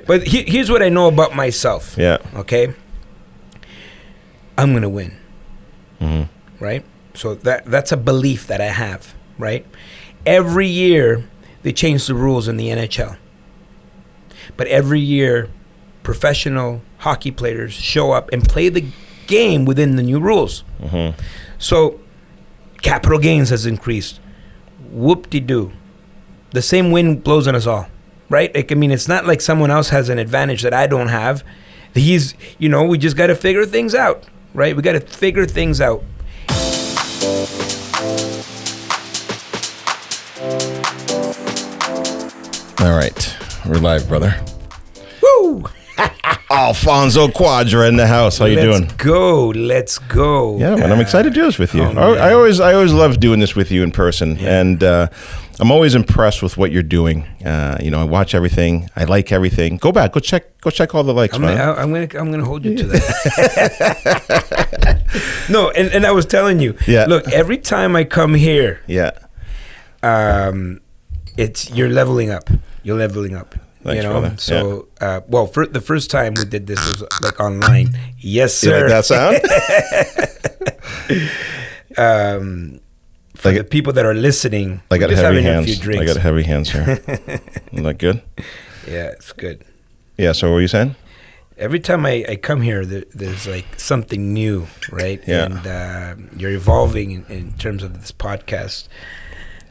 But here's what I know about myself. Yeah. Okay. I'm gonna win. Mm-hmm. Right. So that's a belief that I have. Right. Every year they change the rules in the NHL, but every year professional hockey players show up and play the game within the new rules. Mm-hmm. So capital gains has increased. Whoop-de-doo. The same wind blows on us all, right? Like, I mean, it's not like someone else has an advantage that I don't have. We just got to figure things out, right? We got to figure things out. All right. We're live, brother. Woo! Alfonso Cuadra in the house. How you doing? Let's go. Yeah, man, I'm excited to do this with you. Oh, I always love doing this with you in person, and I'm always impressed with what you're doing. I watch everything. I like everything. Go back, go check all the likes, man. I'm gonna hold you to that. No, and I was telling you. Yeah. Look, every time I come here, Yeah. you're leveling up. You're leveling up. Thanks, you know, brother. so for the first time we did this was like online. Yes, sir. You like that sound? For the people that are listening, I got just heavy having hands. a few drinks. I got heavy hands here. Isn't that good? Yeah, it's good. Yeah. So what were you saying? Every time I come here, there's like something new, right? Yeah. And you're evolving in terms of this podcast.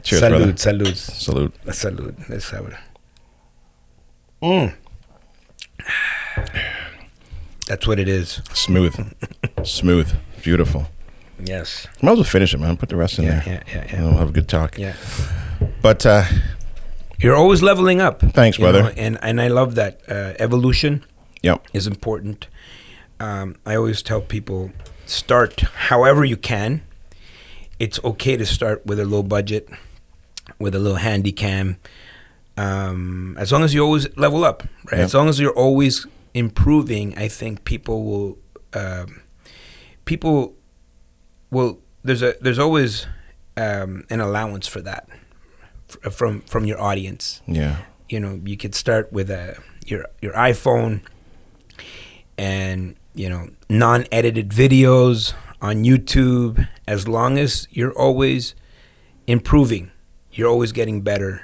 Cheers, salud, brother. salud. Salute. Salud. Let's have it. That's what it is. Smooth. Smooth. Beautiful. Yes. Might as well finish it, man. Put the rest in there. Yeah. And we'll have a good talk. Yeah. But You're always leveling up. Thanks, brother. know, and I love that. Evolution Yep. is important. I always tell people, start however you can. It's okay to start with a low budget, with a little handy cam. As long as you always level up, right? Yep. As long as you're always improving, I think people will. There's always an allowance for that from your audience. Yeah. You know, you could start with your iPhone, and non-edited videos on YouTube. As long as you're always improving, you're always getting better.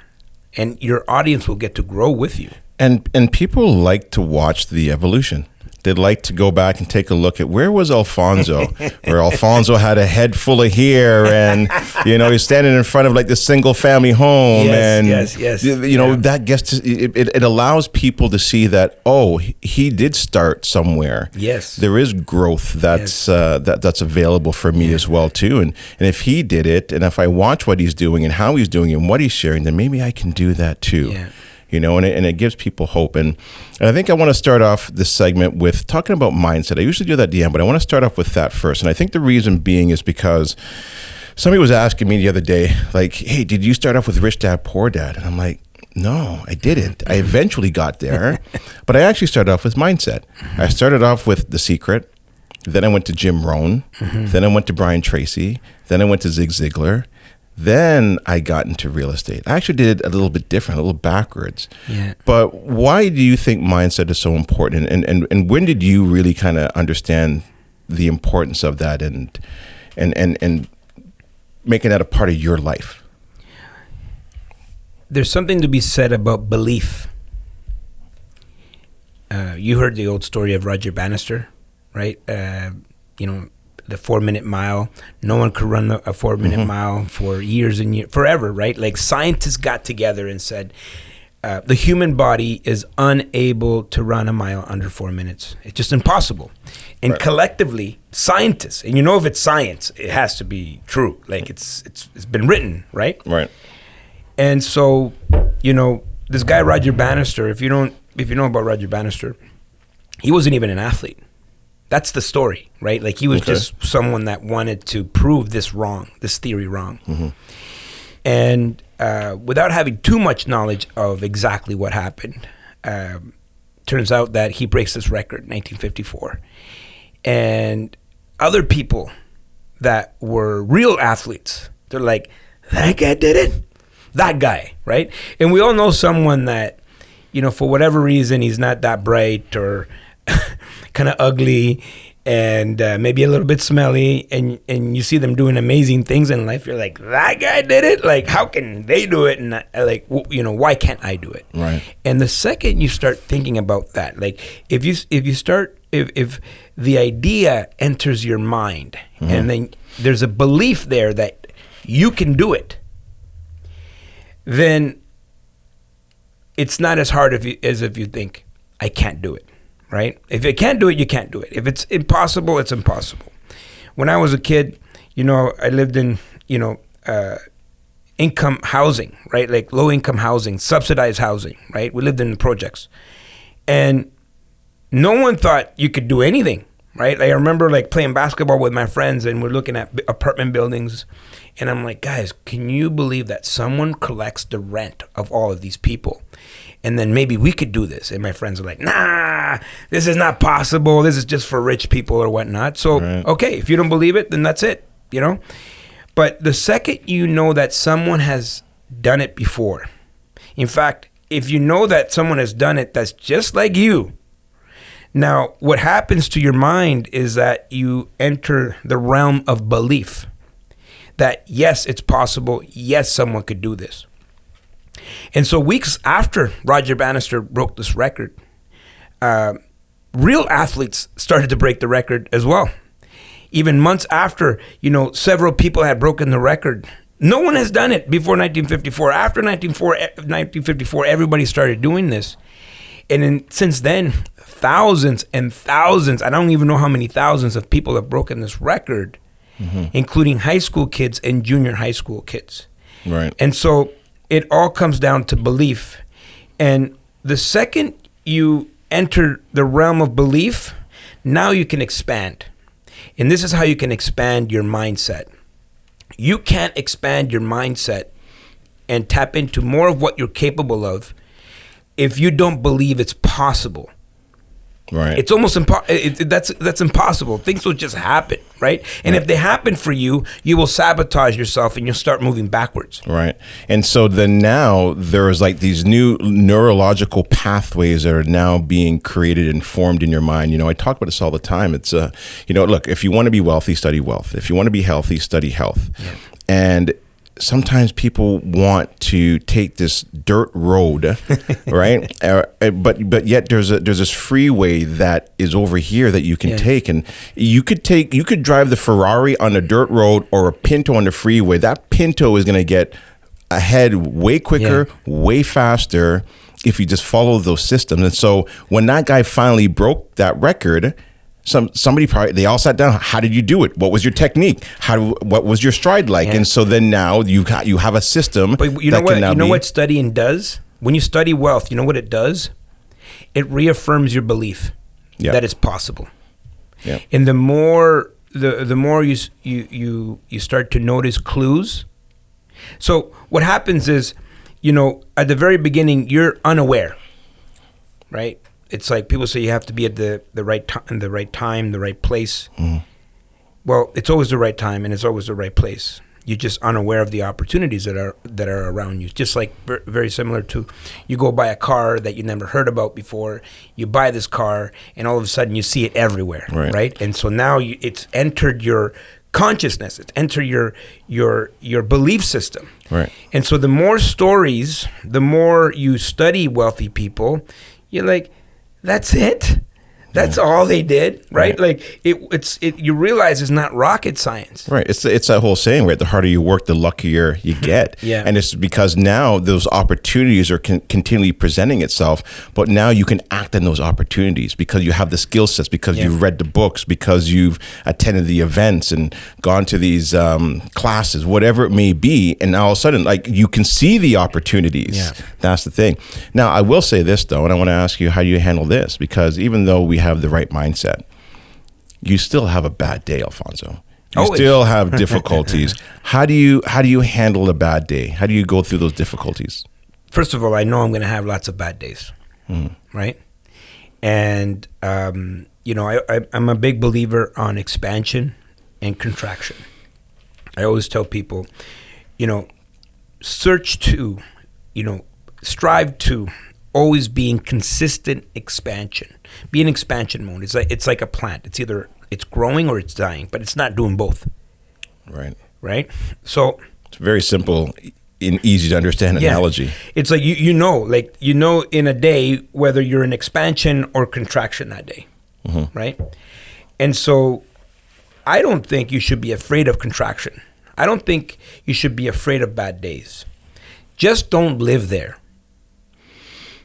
And your audience will get to grow with you. And people like to watch the evolution. They'd like to go back and take a look at where was Alfonso, where Alfonso had a head full of hair, and he's standing in front of like the single family home, Yes. that gets to it allows people to see that he did start somewhere. Yes, there is growth that's available for me as well too, and if he did it, and if I watch what he's doing and how he's doing it and what he's sharing, then maybe I can do that too. Yeah. And it gives people hope. And I think I want to start off this segment with talking about mindset. I usually do that at the end, but I want to start off with that first. And I think the reason being is because somebody was asking me the other day, like, hey, did you start off with Rich Dad, Poor Dad? And I'm like, no, I didn't. I eventually got there, but I actually started off with mindset. I started off with The Secret. Then I went to Jim Rohn. Mm-hmm. Then I went to Brian Tracy. Then I went to Zig Ziglar. Then I got into real estate. I actually did it a little bit different, a little backwards. Yeah. But why do you think mindset is so important? And when did you really kind of understand the importance of that and making that a part of your life? There's something to be said about belief. You heard the old story of Roger Bannister, right? The 4-minute mile. No one could run a 4-minute Mm-hmm. mile for years and years, forever, right? Like scientists got together and said, the human body is unable to run a mile under 4 minutes. It's just impossible. And Right. collectively, scientists, and if it's science, it has to be true. Like it's been written, right? Right. And so, this guy Roger Bannister, if you know about Roger Bannister, he wasn't even an athlete. That's the story, right? Like he was just someone that wanted to prove this theory wrong. Mm-hmm. And without having too much knowledge of exactly what happened, turns out that he breaks this record in 1954. And other people that were real athletes, they're like, that guy did it? That guy, right? And we all know someone that, for whatever reason, he's not that bright or kind of ugly and maybe a little bit smelly, and you see them doing amazing things in life, you're like, that guy did it? Like, how can they do it? And why can't I do it? Right. And the second you start thinking about that, like if the idea enters your mind, and then there's a belief there that you can do it, then it's not as hard as if you think, I can't do it. Right? If you can't do it, you can't do it. If it's impossible, it's impossible. When I was a kid, I lived in, income housing, right? Like low income housing, subsidized housing, right? We lived in the projects. And no one thought you could do anything, right? Like I remember like playing basketball with my friends, and we're looking at apartment buildings, and I'm like, guys, can you believe that someone collects the rent of all of these people? And then maybe we could do this. And my friends are like, nah, this is not possible. This is just for rich people or whatnot. So, okay, if you don't believe it, then that's it, But the second you know that someone has done it before, in fact, if you know that someone has done it that's just like you, now what happens to your mind is that you enter the realm of belief that, yes, it's possible. Yes, someone could do this. And so weeks after Roger Bannister broke this record, real athletes started to break the record as well. Even months after, several people had broken the record. No one has done it before 1954. After 1954, everybody started doing this. And since then, thousands and thousands, I don't even know how many thousands of people have broken this record, including high school kids and junior high school kids. Right. And so it all comes down to belief. And the second you enter the realm of belief, now you can expand. And this is how you can expand your mindset. You can't expand your mindset and tap into more of what you're capable of if you don't believe it's possible. Right. It's almost that's impossible. Things will just happen, right? And if they happen for you, you will sabotage yourself and you'll start moving backwards. Right. And so then now there's like these new neurological pathways that are now being created and formed in your mind. I talk about this all the time. It's look, if you want to be wealthy, study wealth. If you want to be healthy, study health. Yeah. And sometimes people want to take this dirt road, right? But yet there's this freeway that is over here that you can take, and you could drive the Ferrari on a dirt road or a Pinto on the freeway. That Pinto is going to get ahead way quicker, way faster if you just follow those systems. And so when that guy finally broke that record, somebody probably, they all sat down. How did you do it? What was your technique? What was your stride like? And so then now you have a system. But you know what studying does? When you study wealth, you know what it does? It reaffirms your belief that it's possible. Yeah. And the more you start to notice clues. So what happens is, at the very beginning, you're unaware, right? It's like people say you have to be at the right time, the right place. Well, it's always the right time and it's always the right place. You're just unaware of the opportunities that are around you. Just like very similar to, you go buy a car that you never heard about before. You buy this car and all of a sudden you see it everywhere, right? And so now it's entered your consciousness. It's entered your belief system. Right. And so the more stories, the more you study wealthy people, you're like, that's it. That's all they did, right? Like you realize it's not rocket science, right? It's that whole saying, right? The harder you work, the luckier you get. And it's because now those opportunities are continually presenting itself, but now you can act on those opportunities because you have the skill sets, because you've read the books, because you've attended the events and gone to these classes, whatever it may be, and now all of a sudden, like, you can see the opportunities. That's the thing. Now, I will say this though, and I want to ask you, how do you handle this? Because even though we have the right mindset, you still have a bad day, Alfonso. You still have difficulties. How do you handle a bad day? How do you go through those difficulties? First of all, I know I'm going to have lots of bad days, right? And I'm a big believer on expansion and contraction. I always tell people, strive to always be in consistent expansion. Be in expansion mode. It's like a plant. It's either it's growing or it's dying, but it's not doing both. Right. So it's very simple and easy to understand analogy. It's like you know in a day whether you're in expansion or contraction that day. Right. And so I don't think you should be afraid of contraction. I don't think you should be afraid of bad days. Just don't live there.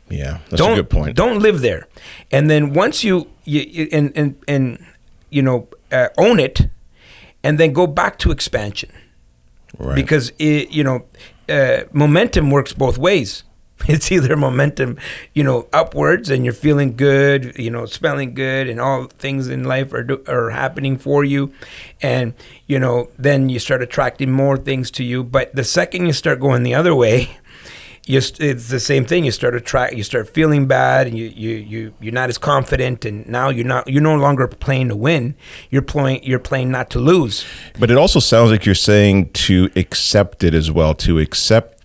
Yeah, that's a good point. Don't live there. And then once you own it, and then go back to expansion. Right. Because momentum works both ways. It's either momentum, upwards, and you're feeling good, smelling good, and all things in life are happening for you, and then you start attracting more things to you. But the second you start going the other way, it's the same thing. You start feeling bad, and you're not as confident, and now you're no longer playing to win. You're playing not to lose. But it also sounds like you're saying to accept it as well, to accept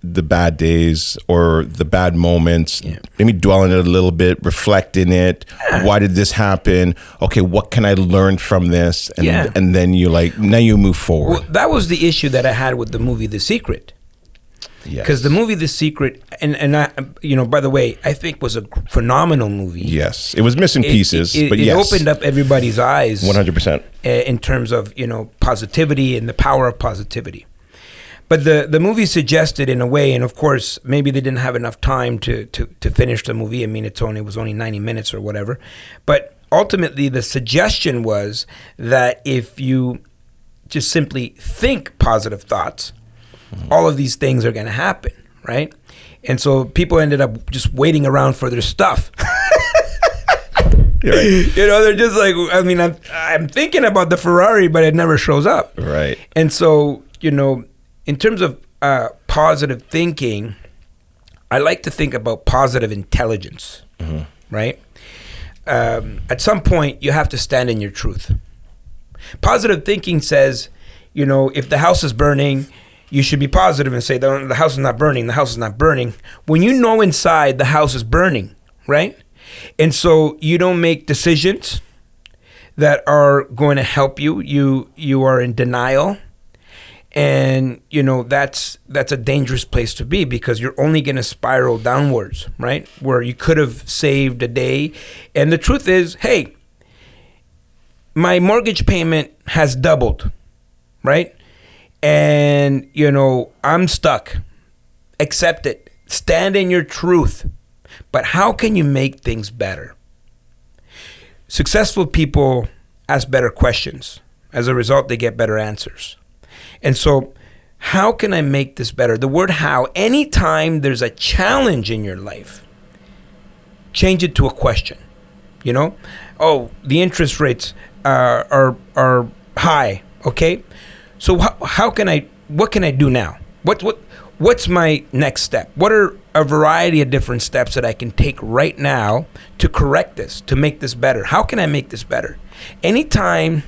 the bad days or the bad moments, maybe dwell on it a little bit, reflect in it. Why did this happen? Okay, what can I learn from this? And then now you move forward. Well, that was the issue that I had with the movie The Secret. Because the movie The Secret, and I, by the way, I think was a phenomenal movie. Yes, it was missing pieces, but it opened up everybody's eyes 100% in terms of positivity and the power of positivity. But the movie suggested in a way, and of course, maybe they didn't have enough time to finish the movie. I mean, it was only 90 minutes or whatever. But ultimately, the suggestion was that if you just simply think positive thoughts, all of these things are going to happen, right? And so people ended up just waiting around for their stuff. Right. They're just like, I mean, I'm thinking about the Ferrari, but it never shows up. Right. And so, in terms of positive thinking, I like to think about positive intelligence, right? At some point, you have to stand in your truth. Positive thinking says, if the house is burning, you should be positive and say, the house is not burning, the house is not burning. When you know inside the house is burning, right? And so you don't make decisions that are going to help you. You are in denial. And, that's a dangerous place to be because you're only going to spiral downwards, right? Where you could have saved a day. And the truth is, hey, my mortgage payment has doubled, right? And, I'm stuck. Accept it. Stand in your truth. But how can you make things better? Successful people ask better questions. As a result, they get better answers. And so, how can I make this better? The word how, anytime there's a challenge in your life, change it to a question. Oh, the interest rates are high. Okay, so what can I do now? What's my next step? What are a variety of different steps that I can take right now to correct this, to make this better? How can I make this better? Anytime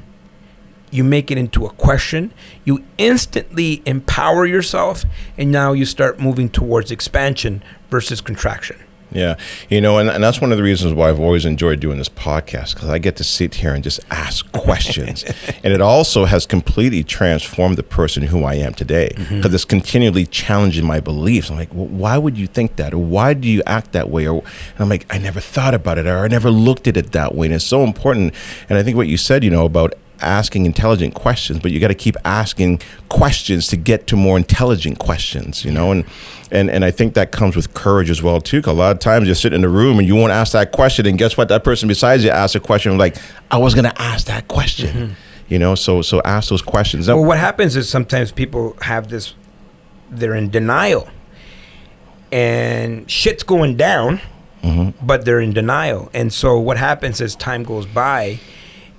you make it into a question, you instantly empower yourself, and now you start moving towards expansion versus contraction. Yeah, and that's one of the reasons why I've always enjoyed doing this podcast, because I get to sit here and just ask questions. And it also has completely transformed the person who I am today, because it's continually challenging my beliefs. I'm like, well, why would you think that? Or why do you act that way? And I'm like, I never thought about it, or I never looked at it that way. And it's so important. And I think what you said, about asking intelligent questions, but you got to keep asking questions to get to more intelligent questions, and I think that comes with courage as well too, because a lot of times you're sitting in a room and you won't ask that question, and guess what, that person besides you asks a question like, I was going to ask that question, so ask those questions. Well, what happens is sometimes people have this, they're in denial and shit's going down, but they're in denial. And so what happens is time goes by,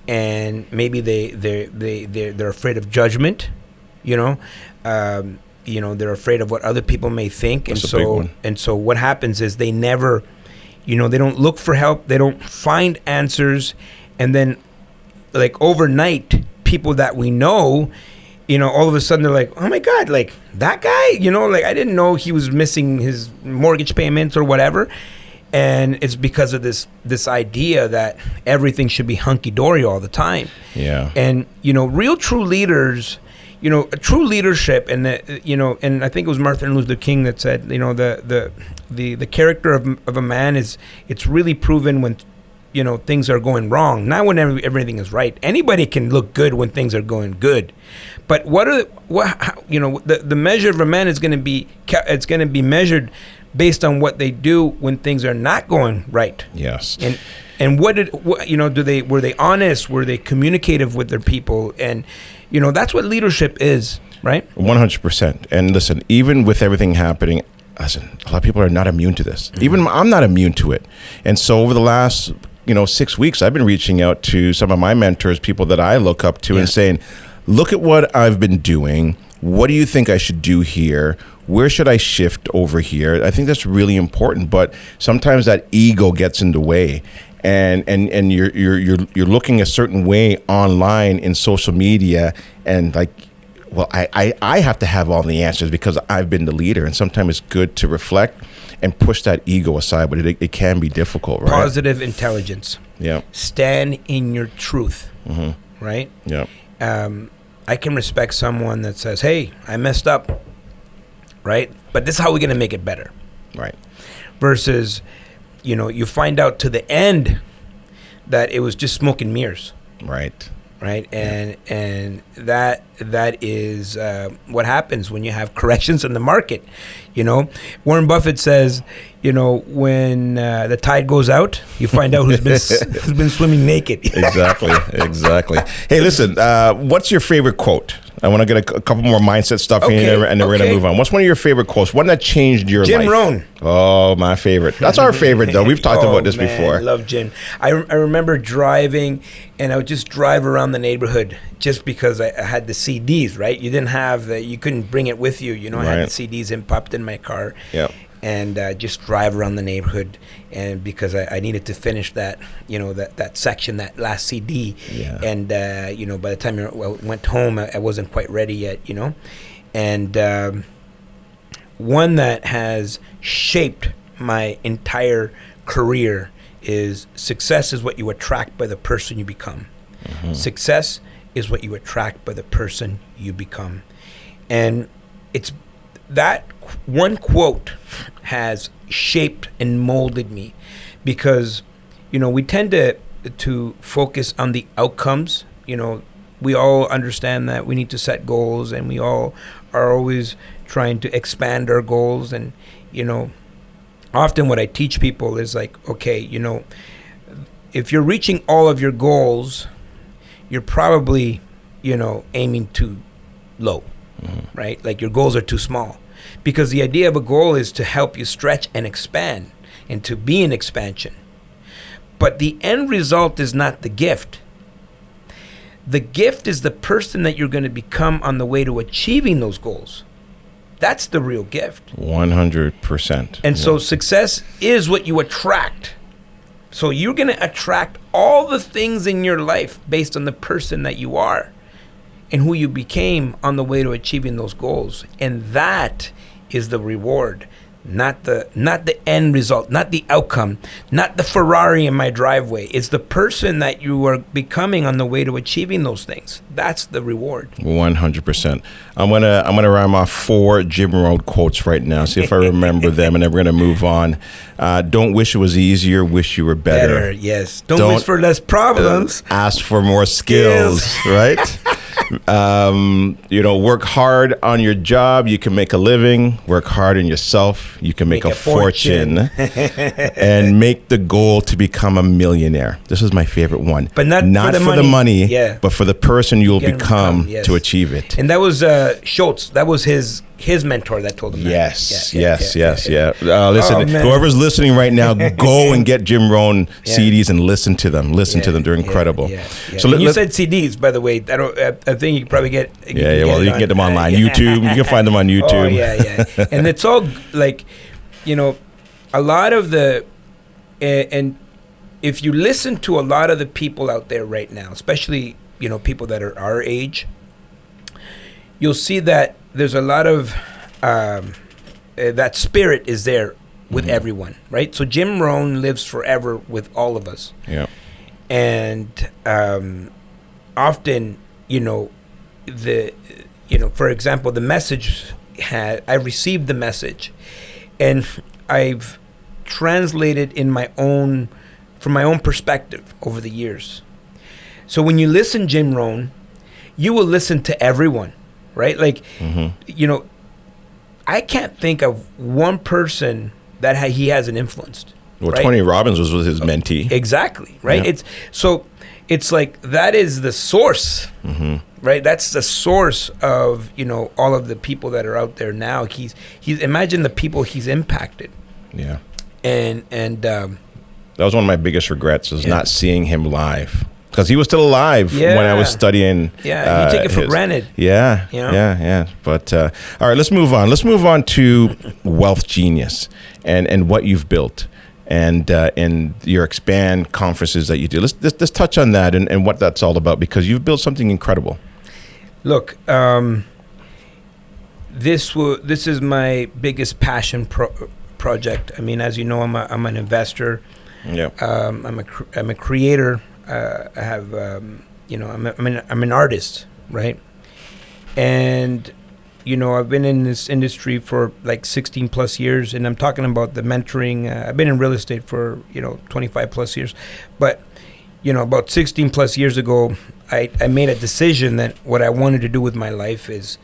and maybe they're afraid of judgment, they're afraid of what other people may think. That's and so what happens is they never, they don't look for help, they don't find answers, and then like overnight, people that we know, all of a sudden they're like, oh my God, like that guy, like I didn't know he was missing his mortgage payments or whatever. And it's because of this idea that everything should be hunky-dory all the time. Yeah. And, real true leaders, a true leadership, and, and I think it was Martin Luther King that said, the character of a man it's really proven when, things are going wrong, not when everything is right. Anybody can look good when things are going good. But the measure of a man is going to be, it's going to be measured based on what they do when things are not going right. Yes. And were they honest? Were they communicative with their people? And that's what leadership is, right? 100%. And listen, even with everything happening, a lot of people are not immune to this. Mm-hmm. Even I'm not immune to it. And so over the last 6 weeks, I've been reaching out to some of my mentors, people that I look up to, and saying, look at what I've been doing. What do you think I should do here? Where should I shift over here? I think that's really important, but sometimes that ego gets in the way, and you're looking a certain way online in social media, and like, well, I have to have all the answers because I've been the leader, and sometimes it's good to reflect and push that ego aside, but it can be difficult, right? Positive intelligence. Yeah. Stand in your truth, right? Yeah. I can respect someone that says, hey, I messed up, right? But this is how we're going to make it better. Right. Versus, you find out to the end that it was just smoke and mirrors. Right. Right. And that is what happens when you have corrections in the market. Warren Buffett says, when the tide goes out, you find out who's been swimming naked. Exactly. Hey, listen, what's your favorite quote? I want to get a couple more mindset stuff in here, and then we're going to move on. What's one of your favorite quotes? One that changed your life? Jim Rohn. Oh, my favorite. That's our favorite, though. We've talked about this before. I love Jim. I remember driving, and I would just drive around the neighborhood just because I had the CDs, right? You didn't have you couldn't bring it with you. I had the CDs popped in my car. Yeah. And just drive around the neighborhood, and because I needed to finish that, that section, that last CD, and by the time I went home, I wasn't quite ready yet, and one that has shaped my entire career is success is what you attract by the person you become. Mm-hmm. Success is what you attract by the person you become, and it's that one quote has shaped and molded me, because we tend to focus on the outcomes. We all understand that we need to set goals, and we all are always trying to expand our goals. And often what I teach people is like, okay, if you're reaching all of your goals, you're probably aiming too low. Right? Like your goals are too small, because the idea of a goal is to help you stretch and expand and to be an expansion. But the end result is not the gift. The gift is the person that you're going to become on the way to achieving those goals. That's the real gift. 100%. And so success is what you attract. So you're going to attract all the things in your life based on the person that you are and who you became on the way to achieving those goals. And that is the reward, not the end result, not the outcome, not the Ferrari in my driveway. It's the person that you are becoming on the way to achieving those things. That's the reward. 100%. I'm gonna rhyme off 4 Jim Rohn quotes right now, see if I remember them, and then we're gonna move on. Don't wish it was easier, wish you were better. Yes. Don't wish for less problems. Ask for more skills. Right? Work hard on your job, you can make a living. Work hard on yourself, you can make a fortune. And make the goal to become a millionaire. This is my favorite one. But not for the money, but for the person you'll become to achieve it. And that was Schultz. That was his mentor that told him that. Yes. Listen, whoever's listening right now, go and get Jim Rohn CDs and listen to them. They're incredible. So you said CDs, by the way. I think you can probably get. You can get them online. YouTube. You can find them on YouTube. And it's all like, a lot of the, and if you listen to a lot of the people out there right now, especially people that are our age, you'll see that there's a lot of that spirit is there with everyone, right? So Jim Rohn lives forever with all of us. Yeah. And often, for example, the message I received the message, and I've translated from my own perspective over the years. So when you listen Jim Rohn, you will listen to everyone, right? Like, I can't think of one person that he hasn't influenced. Well, right? Tony Robbins was his mentee. Exactly, right? Yeah. It's like that is the source, right? That's the source of all of the people that are out there now. He's imagine the people he's impacted. Yeah, and that was one of my biggest regrets is not seeing him live, because he was still alive when I was studying. Yeah, you take it for granted. Yeah, yeah. But all right, let's move on. Let's move on to Wealth Genius and what you've built. And your expand conferences that you do. Let's touch on that and what that's all about, because you've built something incredible. Look, this is my biggest passion project. I mean, as you know, I'm an investor. Yeah. I'm a creator. I have I'm an artist, right? And I've been in this industry for like 16 plus years, and I'm talking about the mentoring. I've been in real estate for 25 plus years, but about 16 plus years ago, I made a decision that what I wanted to do with my life is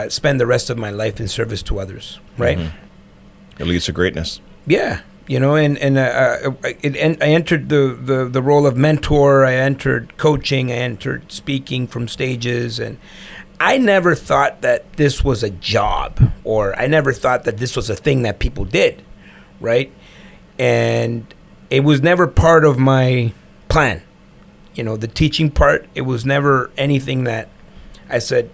spend the rest of my life in service to others, right? It leads to greatness. Yeah. And I entered the role of mentor. I entered coaching. I entered speaking from stages, and I never thought that this was a job, or I never thought that this was a thing that people did, right? And it was never part of my plan. The teaching part, it was never anything that I said,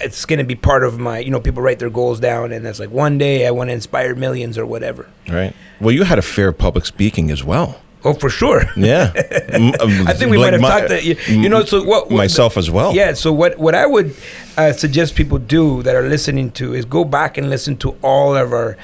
it's going to be part of my, people write their goals down, and it's like, one day I want to inspire millions or whatever. Right. Well, you had a fear of public speaking as well. Oh, for sure. Yeah. I think we might have talked that, so what myself as well. Yeah. So what I would suggest people do that are listening to is go back and listen to all of our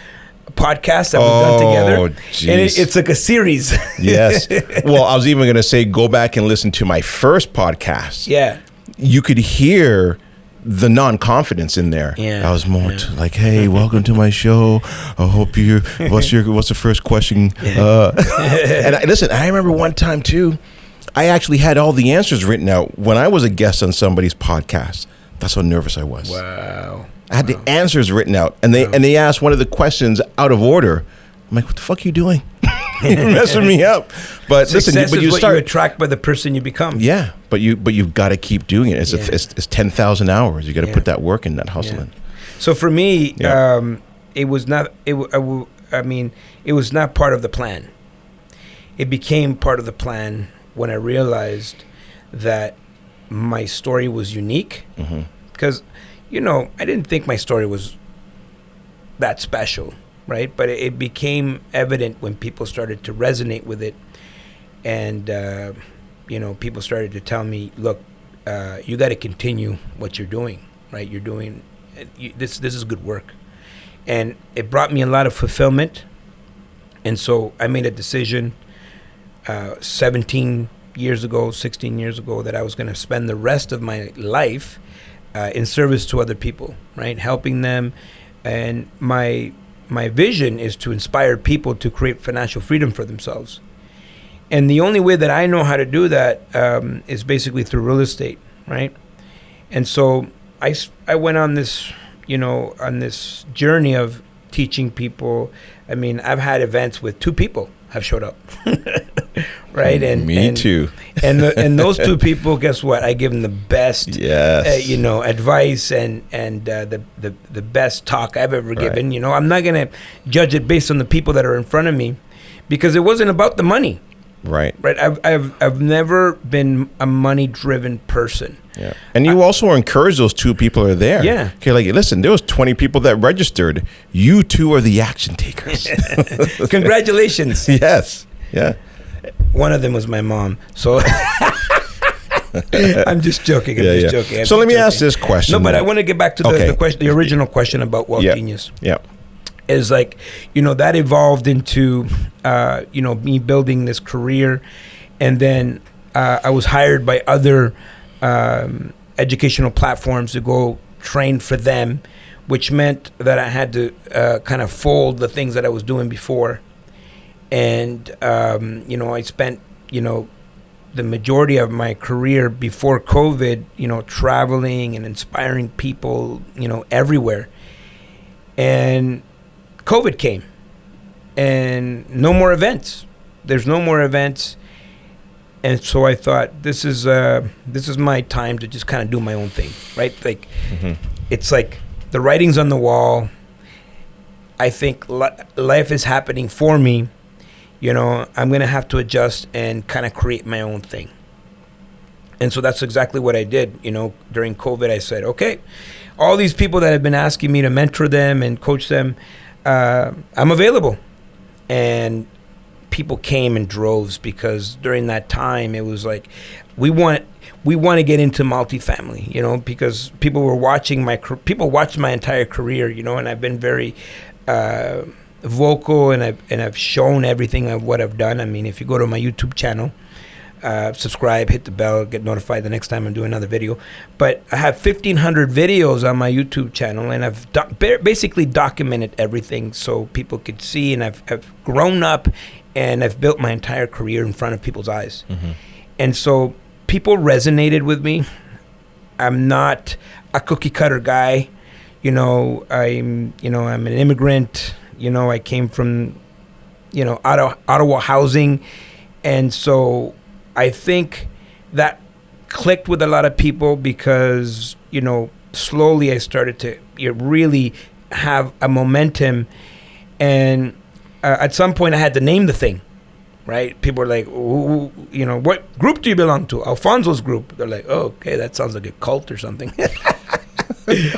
podcasts that we've done together. Geez. And it's like a series. Yes. Well, I was even going to say, go back and listen to my first podcast. Yeah. You could hear the non-confidence in there. Yeah. I was more like, hey, welcome to my show. I hope what's the first question? And I remember one time too, I actually had all the answers written out when I was a guest on somebody's podcast. That's how nervous I was. Wow. I had the answers written out, and they asked one of the questions out of order. I'm like, what the fuck are you doing? You're messing me up. But Success listen, but you attract by the person you become. Yeah, but you've got to keep doing it. It's 10,000 hours. You got to put that work in, that hustling. So for me, it was not. It was not part of the plan. It became part of the plan when I realized that my story was unique. Because, I didn't think my story was that special. Right, but it became evident when people started to resonate with it, and people started to tell me, "Look, you got to continue what you're doing. Right, you're doing this. This is good work," and it brought me a lot of fulfillment. And so I made a decision 16 years ago, that I was going to spend the rest of my life in service to other people. Right, helping them, and my vision is to inspire people to create financial freedom for themselves. And the only way that I know how to do that is basically through real estate, right? And so I went on this, on this journey of teaching people. I mean, I've had events with 2 people have showed up, right? And me too. And those 2 people, guess what? I give them the best, advice and the best talk I've ever given. I'm not gonna judge it based on the people that are in front of me, because it wasn't about the money. Right. I've never been a money-driven person. Yeah. And you also encourage those 2 people are there. Yeah. Okay, like, listen, there was 20 people that registered. You 2 are the action takers. Congratulations. Yes. Yeah. One of them was my mom. So I'm just joking. Joking. So let me ask this question. No, but I want to get back to the question, the original question about Wealth Genius. Yeah. Is like, that evolved into, me building this career. And then I was hired by other educational platforms to go train for them, which meant that I had to kind of fold the things that I was doing before. And, I spent, the majority of my career before COVID, traveling and inspiring people, everywhere. And COVID came and no more events. There's no more events. And so I thought, this is my time to just kind of do my own thing, right? Like, It's like the writing's on the wall. I think life is happening for me. I'm going to have to adjust and kind of create my own thing. And so that's exactly what I did. During COVID, I said, okay, all these people that have been asking me to mentor them and coach them, I'm available. And people came in droves, because during that time it was like, we want to get into multifamily, because people watched my entire career, and I've been very vocal, and I've shown everything of what I've done. I mean, if you go to my YouTube channel, subscribe, hit the bell, get notified the next time I do another video. But I have 1,500 videos on my YouTube channel, and I've basically documented everything so people could see. And I've grown up, and I've built my entire career in front of people's eyes. And so people resonated with me. I'm not a cookie cutter guy. I'm an immigrant. I came from, Ottawa housing. And so I think that clicked with a lot of people, because, slowly I started to really have a momentum. And at some point I had to name the thing, right? People are like, ooh, what group do you belong to? Alfonso's group. They're like, oh, okay, that sounds like a cult or something.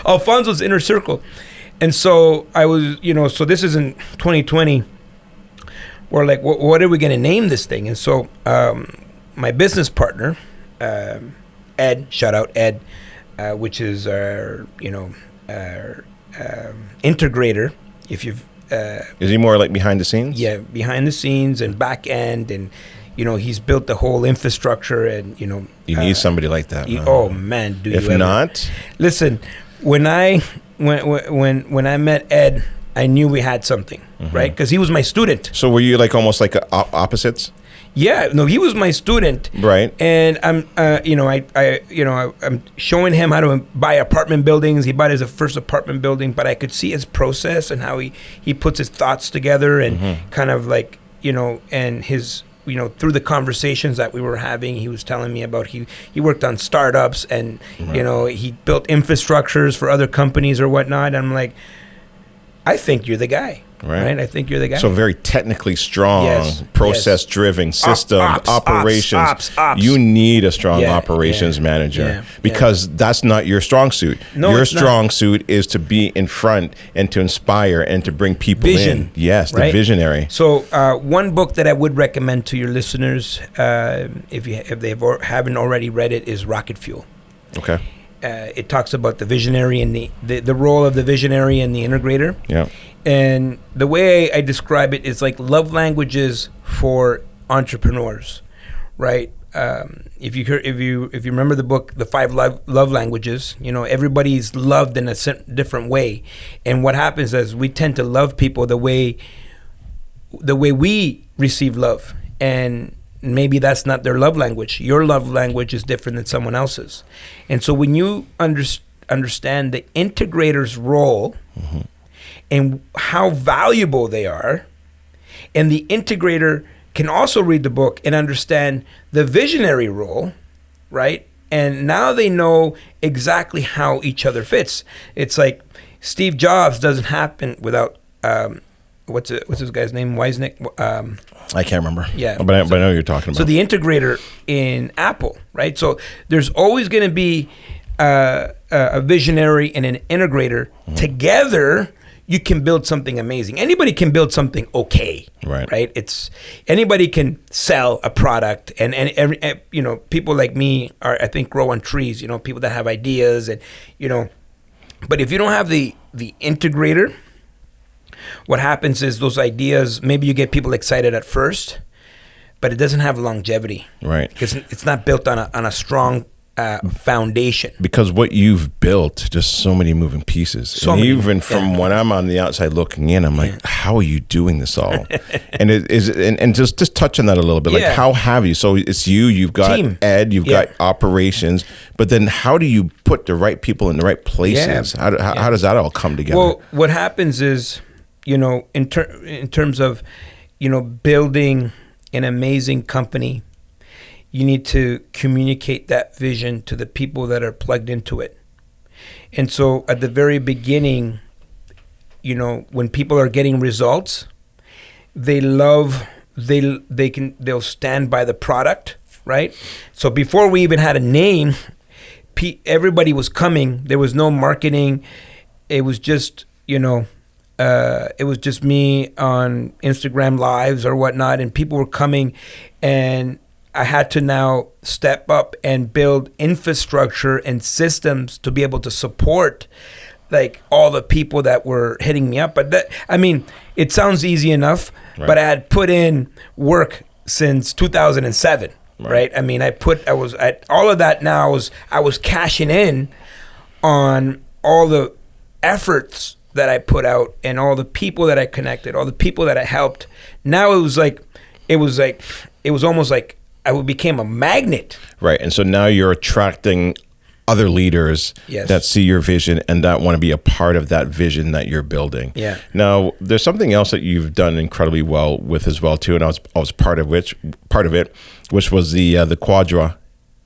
Alfonso's Inner Circle. And so I was, so this is in 2020. We're like, what are we going to name this thing? And so my business partner, Ed, shout out Ed, which is our integrator. If you've is he more like behind the scenes? Yeah, behind the scenes and back end, and he's built the whole infrastructure, and you need somebody like that. Oh man, do if you ever? Not? Listen, when I met Ed, I knew we had something, right? Because he was my student. So were you like almost like opposites? Yeah, no, he was my student, right? And I'm, I'm showing him how to buy apartment buildings. He bought his first apartment building, but I could see his process and how he puts his thoughts together, and kind of like, and his, through the conversations that we were having, he was telling me about he worked on startups, and he built infrastructures for other companies or whatnot. And I'm like, I think you're the guy. Right. I think you're the guy. So very technically strong, process-driven, system, operations. Ops. You need a strong operations manager, because that's not your strong suit. No, your strong suit is to be in front and to inspire and to bring people in. Yes, the visionary. So one book that I would recommend to your listeners, if they haven't already read it, is Rocket Fuel. Okay. It talks about the visionary and the role of the visionary and the integrator. Yeah. And the way I describe it is like love languages for entrepreneurs, right? If you remember the book, The 5 Love Languages, everybody's loved in a different way, and what happens is we tend to love people the way we receive love, and maybe that's not their love language. Your love language is different than someone else's, and so when you understand the integrator's role. And how valuable they are, and the integrator can also read the book and understand the visionary role, right? And now they know exactly how each other fits. It's like Steve Jobs doesn't happen without what's his guy's name? Wisnick. I can't remember. Yeah, but I know who you're talking about. So the integrator in Apple, right? So there's always going to be a visionary and an integrator together. you can build something amazing. Anybody can build something okay, right? It's anybody can sell a product, and you know, people like me are, I think, grow on trees. You know, people that have ideas, and you know, but if you don't have the integrator, what happens is those ideas, maybe you get people excited at first, but it doesn't have longevity, right? Because it's not built on a strong foundation. Because what you've built, just so many moving pieces. And even from when I'm on the outside looking in, I'm like, how are you doing this all? And it is, and just touch on that a little bit. Like, how have you? So it's you've got team. Ed, you've got operations, but then how do you put the right people in the right places? How does that all come together? Well, what happens is, you know, in terms of, you know, building an amazing company, you need to communicate that vision to the people that are plugged into it. And so at the very beginning, you know, when people are getting results, they'll stand by the product, right? So before we even had a name, everybody was coming. There was no marketing. It was just, you know, it was just me on Instagram lives or whatnot, and people were coming, and I had to now step up and build infrastructure and systems to be able to support like all the people that were hitting me up. But that, I mean, it sounds easy enough, but I had put in work since 2007, right? I mean, all of that now I was cashing in on all the efforts that I put out and all the people that I connected, all the people that I helped. Now it was almost like I became a magnet. Right. And so now you're attracting other leaders that see your vision and that want to be a part of that vision that you're building. Yeah. Now, there's something else that you've done incredibly well with as well too, and I was part of it, which was the Cuadra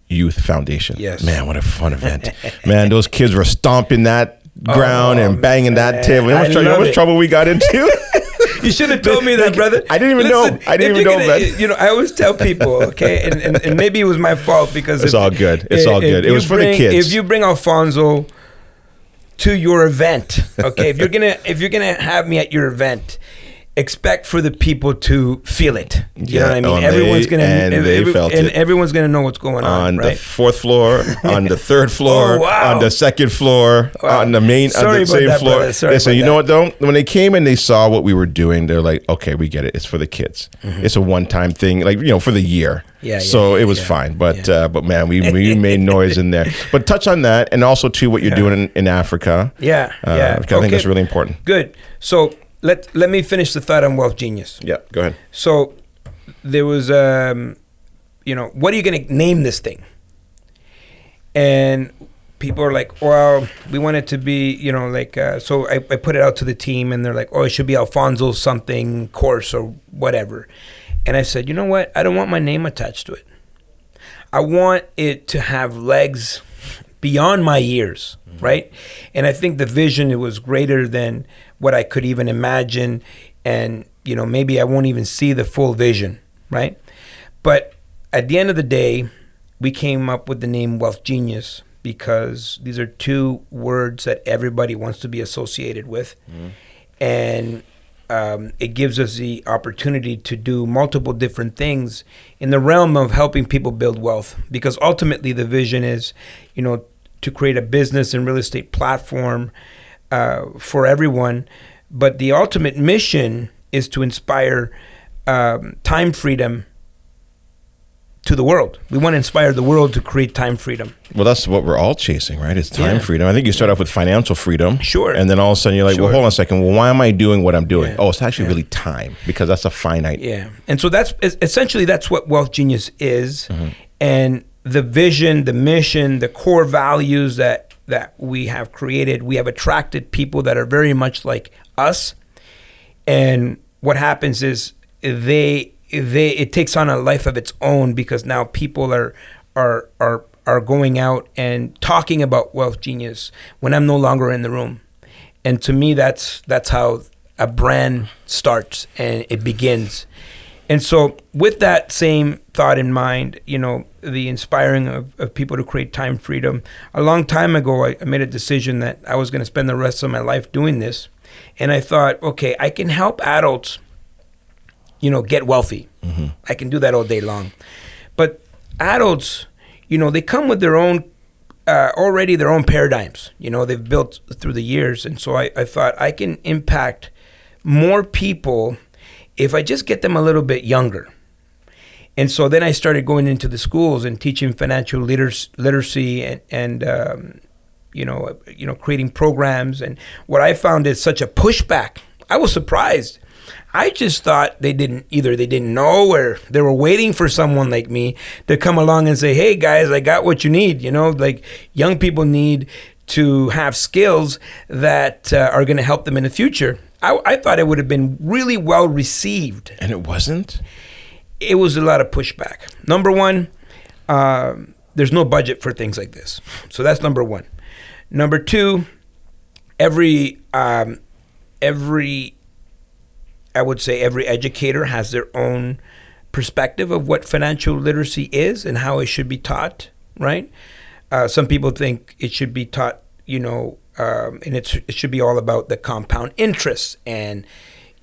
Youth Foundation. Yes. Man, what a fun event. Man, those kids were stomping that ground and banging that table. How much trouble we got into? You should have told me that, brother. I didn't even know. I didn't even know that. You know, I always tell people, okay, and maybe it was my fault because it's all good. It's all good. It was for the kids. If you bring Alfonso to your event, okay, if you're gonna have me at your event, expect for the people to feel it. You know what I mean? Everyone's gonna know what's going on. The fourth floor, on the third floor, on the second floor, on the main, on the same floor. Listen, you know what though? When they came and they saw what we were doing, they're like, okay, we get it. It's for the kids. Mm-hmm. It's a one-time thing, like, you know, for the year. So it was fine. But man, we made noise in there. But touch on that, and also too what you're doing in Africa. Because I think that's really important. Good. So let me finish the thought on Wealth Genius. Yeah, go ahead. So there was, you know, what are you going to name this thing? And people are like, well, we want it to be, you know, like, so I put it out to the team, and they're like, oh, it should be Alfonso something course or whatever. And I said, you know what? I don't want my name attached to it. I want it to have legs beyond my years, right? And I think the vision, it was greater than what I could even imagine. And, you know, maybe I won't even see the full vision, right? But at the end of the day, we came up with the name Wealth Genius because these are two words that everybody wants to be associated with. And it gives us the opportunity to do multiple different things in the realm of helping people build wealth, because ultimately the vision is, you know, to create a business and real estate platform for everyone. But the ultimate mission is to inspire time freedom to the world. We want to inspire the world to create time freedom. Well, that's what we're all chasing, right? It's time freedom. I think you start off with financial freedom. Sure. And then all of a sudden you're like, well, hold on a second. Well, why am I doing what I'm doing? Oh, it's actually really time, because that's a finite. Yeah. And so that's essentially that's what Wealth Genius is. And the vision, the mission, the core values that we have created, we have attracted people that are very much like us. And what happens is it takes on a life of its own, because now people are going out and talking about Wealth Genius when I'm no longer in the room. And to me, that's how a brand starts and it begins. And so with that same thought in mind, you know, the inspiring of people to create time freedom, a long time ago, I made a decision that I was going to spend the rest of my life doing this. And I thought, okay, I can help adults, get wealthy. I can do that all day long. But adults, they come with their own, already their own paradigms, they've built through the years. And so I thought I can impact more people if I just get them a little bit younger. And so then I started going into the schools and teaching financial literacy and creating programs. And what I found is such a pushback. I was surprised. I just thought they didn't know, or they were waiting for someone like me to come along and say, hey guys, I got what you need. Like young people need to have skills that are going to help them in the future. I thought it would have been really well received. And it wasn't? It was a lot of pushback. Number one, there's no budget for things like this. So that's number one. Number two, every educator has their own perspective of what financial literacy is and how it should be taught, right? Some people think it should be taught, and it should be all about the compound interest and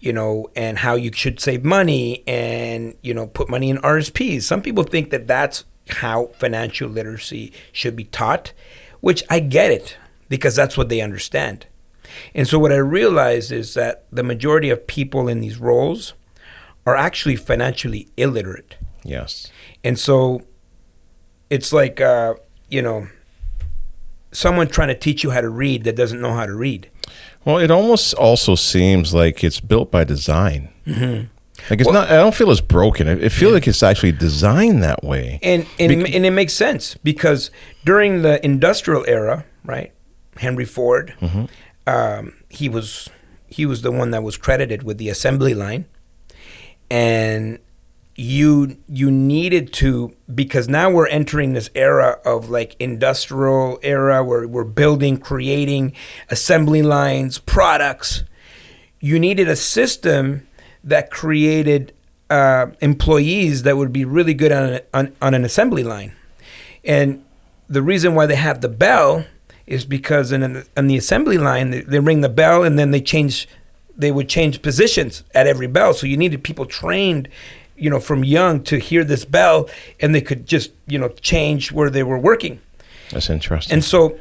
how you should save money and, put money in RRSPs. Some people think that that's how financial literacy should be taught, which I get it because that's what they understand. And so what I realized is that the majority of people in these roles are actually financially illiterate. Yes. And so it's like, someone trying to teach you how to read that doesn't know how to read. Well, it almost also seems like it's built by design. Mm-hmm. Like it's not. I don't feel it's broken. I feel like it's actually designed that way. And it makes sense because during the industrial era, right? Henry Ford, he was the one that was credited with the assembly line, and you needed to, because now we're entering this era of like industrial era where we're building, creating assembly lines, products. You needed a system that created employees that would be really good on an assembly line. And the reason why they have the bell is because on the assembly line, they ring the bell and then they would change positions at every bell. So you needed people trained, from young to hear this bell, and they could just, change where they were working. That's interesting. And so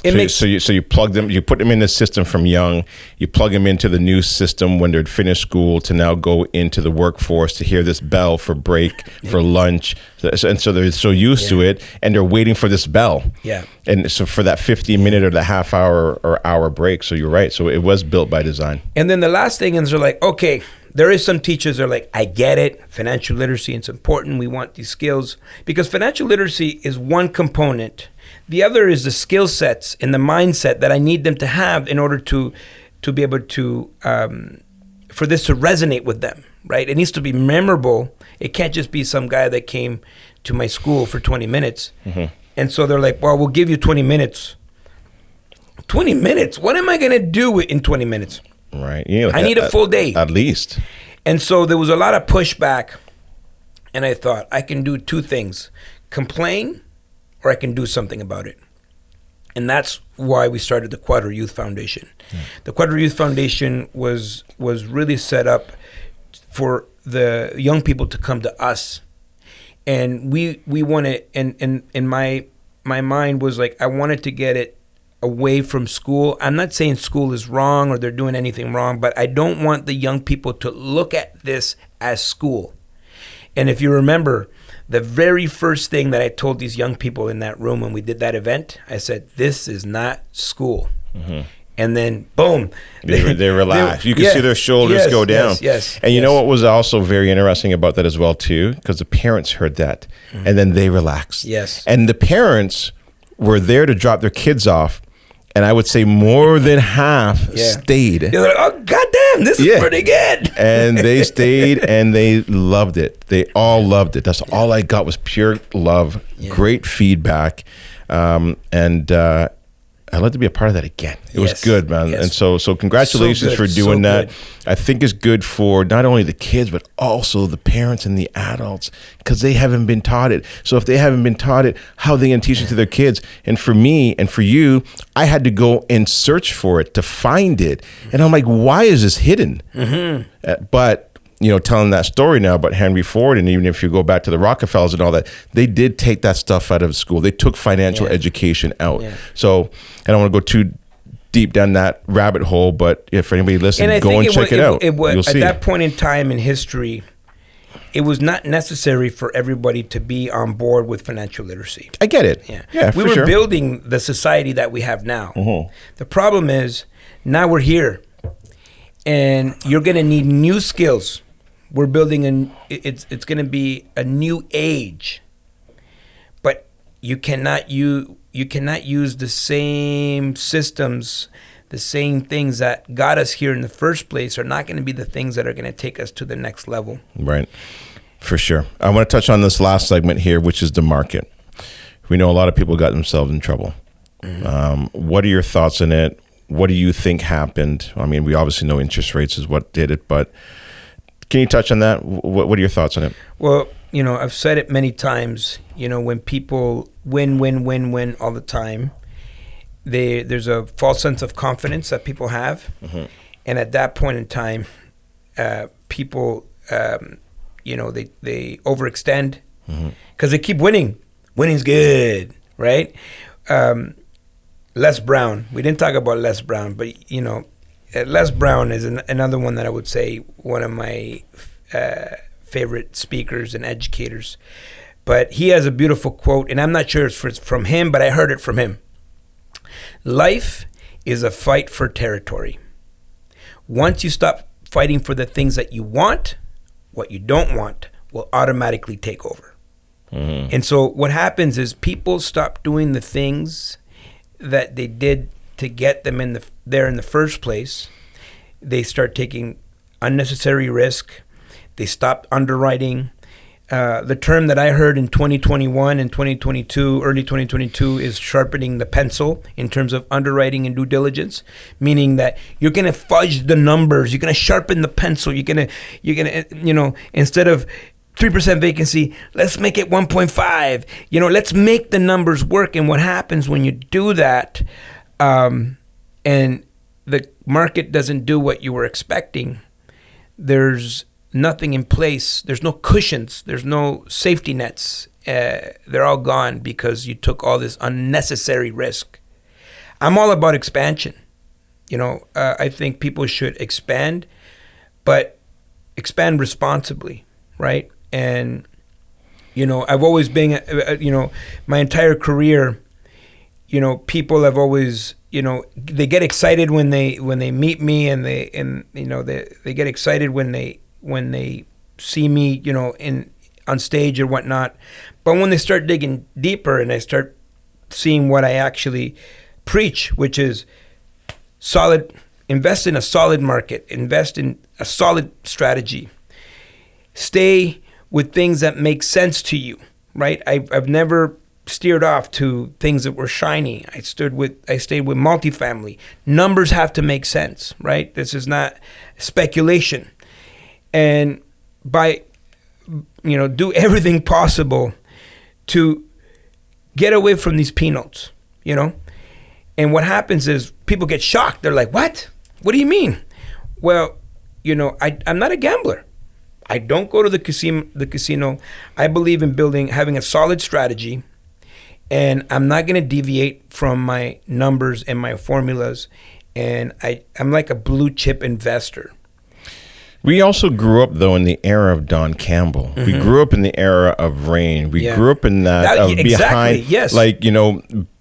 you plug them, you put them in the system from young, you plug them into the new system when they're finished school to now go into the workforce to hear this bell for break, for lunch. And so they're so used to it, and they're waiting for this bell. Yeah. And so for that 15-minute or the half hour or hour break. So you're right. So it was built by design. And then the last thing is they're like, okay, there is some teachers that are like, I get it. Financial literacy, it's important. We want these skills. Because financial literacy is one component. The other is the skill sets and the mindset that I need them to have in order to be able to, for this to resonate with them, right? It needs to be memorable. It can't just be some guy that came to my school for 20 minutes. Mm-hmm. And so they're like, well, we'll give you 20 minutes. 20 minutes? What am I going to do in 20 minutes? Right. I need a full day. At least. And so there was a lot of pushback. And I thought, I can do two things: complain, or I can do something about it. And that's why we started the Cuadra Youth Foundation. Yeah. The Cuadra Youth Foundation was really set up for the young people to come to us. And we wanted, and my mind was like, I wanted to get it away from school. I'm not saying school is wrong or they're doing anything wrong, but I don't want the young people to look at this as school. And if you remember, the very first thing that I told these young people in that room when we did that event, I said, this is not school. Mm-hmm. And then, boom. They relax. You can see their shoulders go down. Yes. And you know what was also very interesting about that as well, too? Because the parents heard that, mm-hmm. and then they relaxed. Yes. And the parents were there to drop their kids off. And I would say more than half stayed. They're like, oh, goddamn, this is pretty good. And they stayed and they loved it. They all loved it. That's all I got was pure love, great feedback. And I'd love to be a part of that again. It was good, man. Yes. And so congratulations for doing that. I think it's good for not only the kids, but also the parents and the adults, because they haven't been taught it. So if they haven't been taught it, how are they going to teach it to their kids? And for me and for you, I had to go and search for it to find it. And I'm like, why is this hidden? But telling that story now about Henry Ford, and even if you go back to the Rockefellers and all that, they did take that stuff out of school. They took financial education out. So I don't want to go too deep down that rabbit hole, but if anybody listening, go and check it out. You'll see. At that point in time in history, it was not necessary for everybody to be on board with financial literacy. I get it. We were building the society that we have now. The problem is, now we're here, and you're going to need new skills. We're building it's going to be a new age, but you cannot use the same systems, the same things that got us here in the first place are not going to be the things that are going to take us to the next level. Right, for sure. I want to touch on this last segment here, which is the market. We know a lot of people got themselves in trouble. What are your thoughts on it? What do you think happened? I mean, we obviously know interest rates is what did it, but can you touch on that? What are your thoughts on it? Well, I've said it many times, when people win all the time, there's a false sense of confidence that people have. And at that point in time, people, they overextend because they keep winning. Winning's good, right? Les Brown. We didn't talk about Les Brown, but, Les Brown is another one that I would say one of my favorite speakers and educators. But he has a beautiful quote, and I'm not sure if it's from him, but I heard it from him. Life is a fight for territory. Once you stop fighting for the things that you want, what you don't want will automatically take over. And so what happens is people stop doing the things that they did to get them there in the first place. They start taking unnecessary risk. They stopped underwriting. The term that I heard in 2021 and 2022, early 2022, is sharpening the pencil in terms of underwriting and due diligence, meaning that you're going to fudge the numbers. You're going to sharpen the pencil. You're going to, instead of 3% vacancy, let's make it 1.5. Let's make the numbers work. And what happens when you do that, and the market doesn't do what you were expecting, there's nothing in place. There's no cushions. There's no safety nets. They're all gone because you took all this unnecessary risk. I'm all about expansion. I think people should expand, but expand responsibly, right? And, I've always been, my entire career, people have always, they get excited when they meet me, and they get excited when they see me, on stage or whatnot. But when they start digging deeper and I start seeing what I actually preach, which is solid, invest in a solid market, invest in a solid strategy, stay with things that make sense to you, right? I've never steered off to things that were shiny. I stayed with multifamily. Numbers have to make sense, right? This is not speculation. And do everything possible to get away from these P-notes, And what happens is people get shocked. They're like, what? What do you mean? Well, I'm not a gambler. I don't go to the casino. I believe in having a solid strategy, and I'm not going to deviate from my numbers and my formulas. And I'm like a blue chip investor. We also grew up, though, in the era of Don Campbell. We grew up in the era of Rain. We grew up in that behind,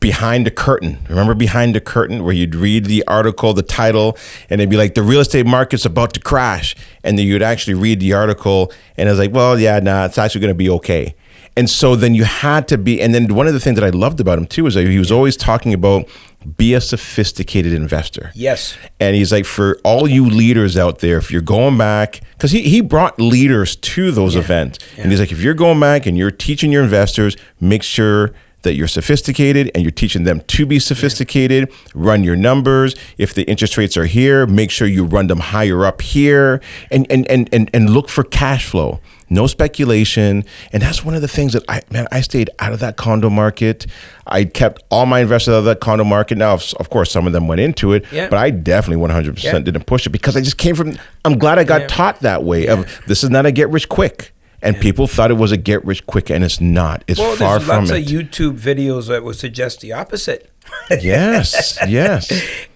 behind the curtain. Remember behind the curtain where you'd read the article, the title, and it'd be like, the real estate market's about to crash. And then you'd actually read the article, and it was like, well, it's actually going to be okay. And so then you had to be, and then one of the things that I loved about him too is that he was always talking about be a sophisticated investor. Yes. And he's like, for all you leaders out there, if you're going back, because he brought leaders to those events. Yeah. And he's like, if you're going back and you're teaching your investors, make sure that you're sophisticated and you're teaching them to be sophisticated. Run your numbers. If the interest rates are here, make sure you run them higher up here, and look for cash flow. No speculation. And that's one of the things that I stayed out of that condo market. I kept all my investors out of that condo market. Now, of course, some of them went into it, but I definitely 100% didn't push it, because I just came from, I'm glad I got taught that way of, this is not a get rich quick. And people thought it was a get rich quick, and it's not. It's far from it. There's lots of YouTube videos that would suggest the opposite. Yes.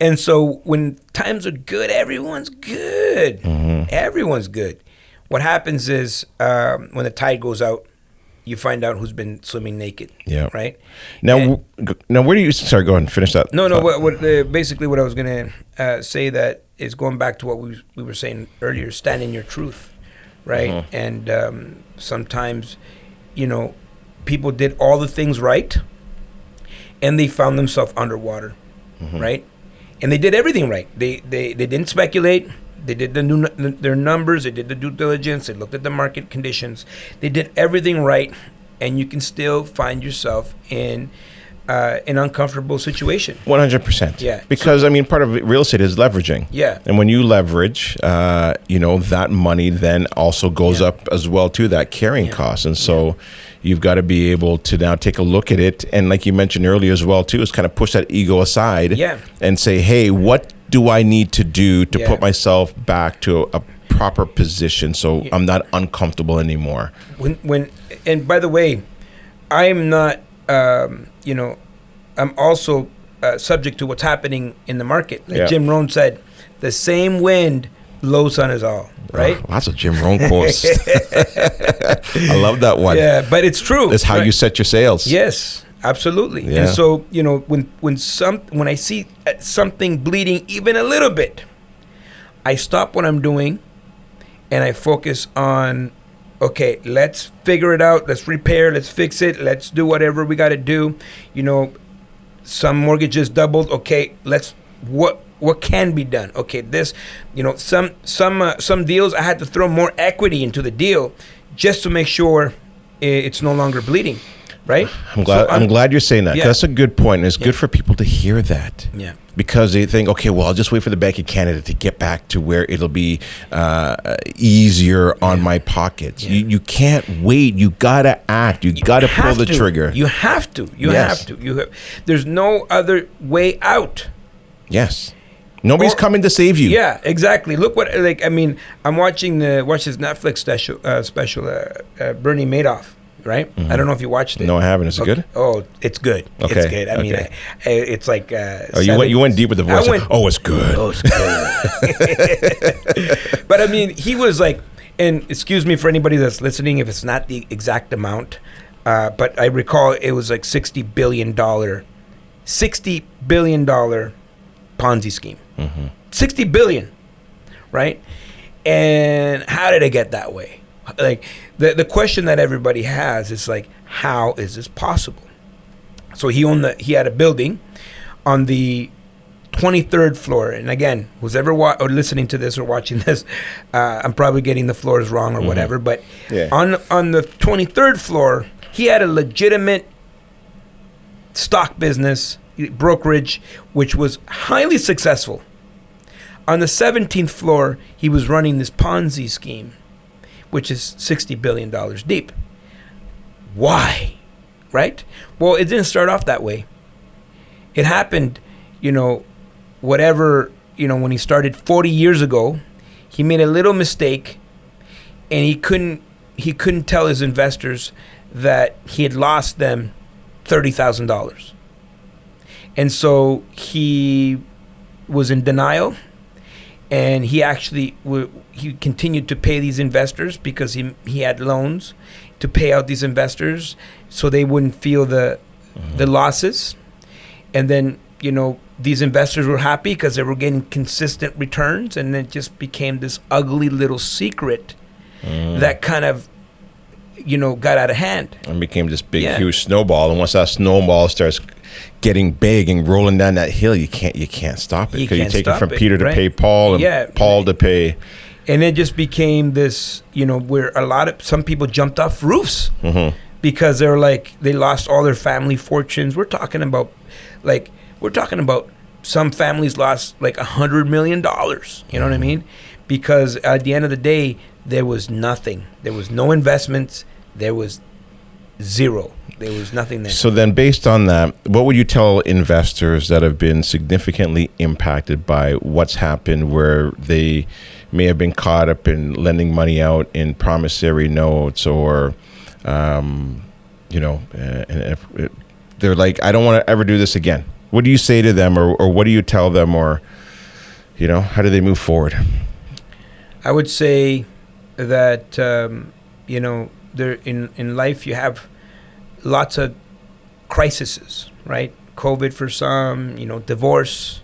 And so when times are good, everyone's good. Everyone's good. What happens is when the tide goes out, you find out who's been swimming naked. Yeah. Right. Now, where do you? Sorry, go ahead and finish that. No. Basically, what I was going to say that is going back to what we were saying earlier. Stand in your truth, right? And sometimes, people did all the things right, and they found themselves underwater, right? And they did everything right. They didn't speculate. They did their numbers. They did the due diligence. They looked at the market conditions. They did everything right, and you can still find yourself in an uncomfortable situation. 100%. Yeah. Because part of real estate is leveraging. Yeah. And when you leverage, that money then also goes up as well to that carrying cost, and so you've got to be able to now take a look at it, and like you mentioned earlier as well too, is kind of push that ego aside. And say, hey, what do I need to do to put myself back to a proper position so I'm not uncomfortable anymore? And by the way, I'm not, I'm also subject to what's happening in the market. Like Jim Rohn said, the same wind blows on us all, right? Oh, lots of Jim Rohn quotes. I love that one. Yeah, but it's true. It's how you set your sails. Yes. Absolutely. Yeah. And so, when I see something bleeding even a little bit, I stop what I'm doing and I focus on, okay, let's figure it out. Let's repair. Let's fix it. Let's do whatever we got to do. Some mortgages doubled. Okay, what can be done? Okay, this, some deals I had to throw more equity into the deal just to make sure it's no longer bleeding. Right? I'm glad you're saying that. That's a good point. And it's good for people to hear that. Yeah. Because they think, okay, well, I'll just wait for the Bank of Canada to get back to where it'll be easier on my pockets. You can't wait. You gotta act. You gotta pull the trigger. You have to. You have to. There's no other way out. Yes. Nobody's coming to save you. Yeah, exactly. Look what I'm watching this Netflix special, Bernie Madoff. Right? I don't know if you watched it. No, I haven't. Is it good? Oh, it's good. Okay. It's good. I mean, it's like... you went deep with the voice. It's good. Oh, it's good. But he was like... And excuse me for anybody that's listening if it's not the exact amount, but I recall it was like $60 billion Ponzi scheme. $60 billion, right? And how did it get that way? Like the question that everybody has is like, how is this possible? So he had a building on the 23rd floor, and again, who's ever or listening to this or watching this, I'm probably getting the floors wrong or whatever, but on the 23rd floor, he had a legitimate stock business, brokerage, which was highly successful. On the 17th floor, he was running this Ponzi scheme, which is $60 billion deep. Why? Right? Well, it didn't start off that way. It happened, when he started 40 years ago, he made a little mistake, and he couldn't tell his investors that he had lost them $30,000. And so he was in denial. And he actually he continued to pay these investors because he had loans to pay out these investors so they wouldn't feel the losses. And then, these investors were happy because they were getting consistent returns, and it just became this ugly little secret that kind of, got out of hand. And became this big, huge snowball. And once that snowball starts getting big and rolling down that hill, you can't stop it, because you take it from Peter to pay Paul, and Paul to pay. And it just became this, where some people jumped off roofs because they're like, they lost all their family fortunes. We're talking about some families lost like $100 million. You know what I mean? Because at the end of the day, there was nothing. There was no investments. There was zero. There was nothing there. So then, based on that, what would you tell investors that have been significantly impacted by what's happened, where they may have been caught up in lending money out in promissory notes, or, and if they're like, I don't want to ever do this again? What do you say to them, or what do you tell them, or, how do they move forward? I would say that, there in life you have lots of crises, right? COVID for some, divorce,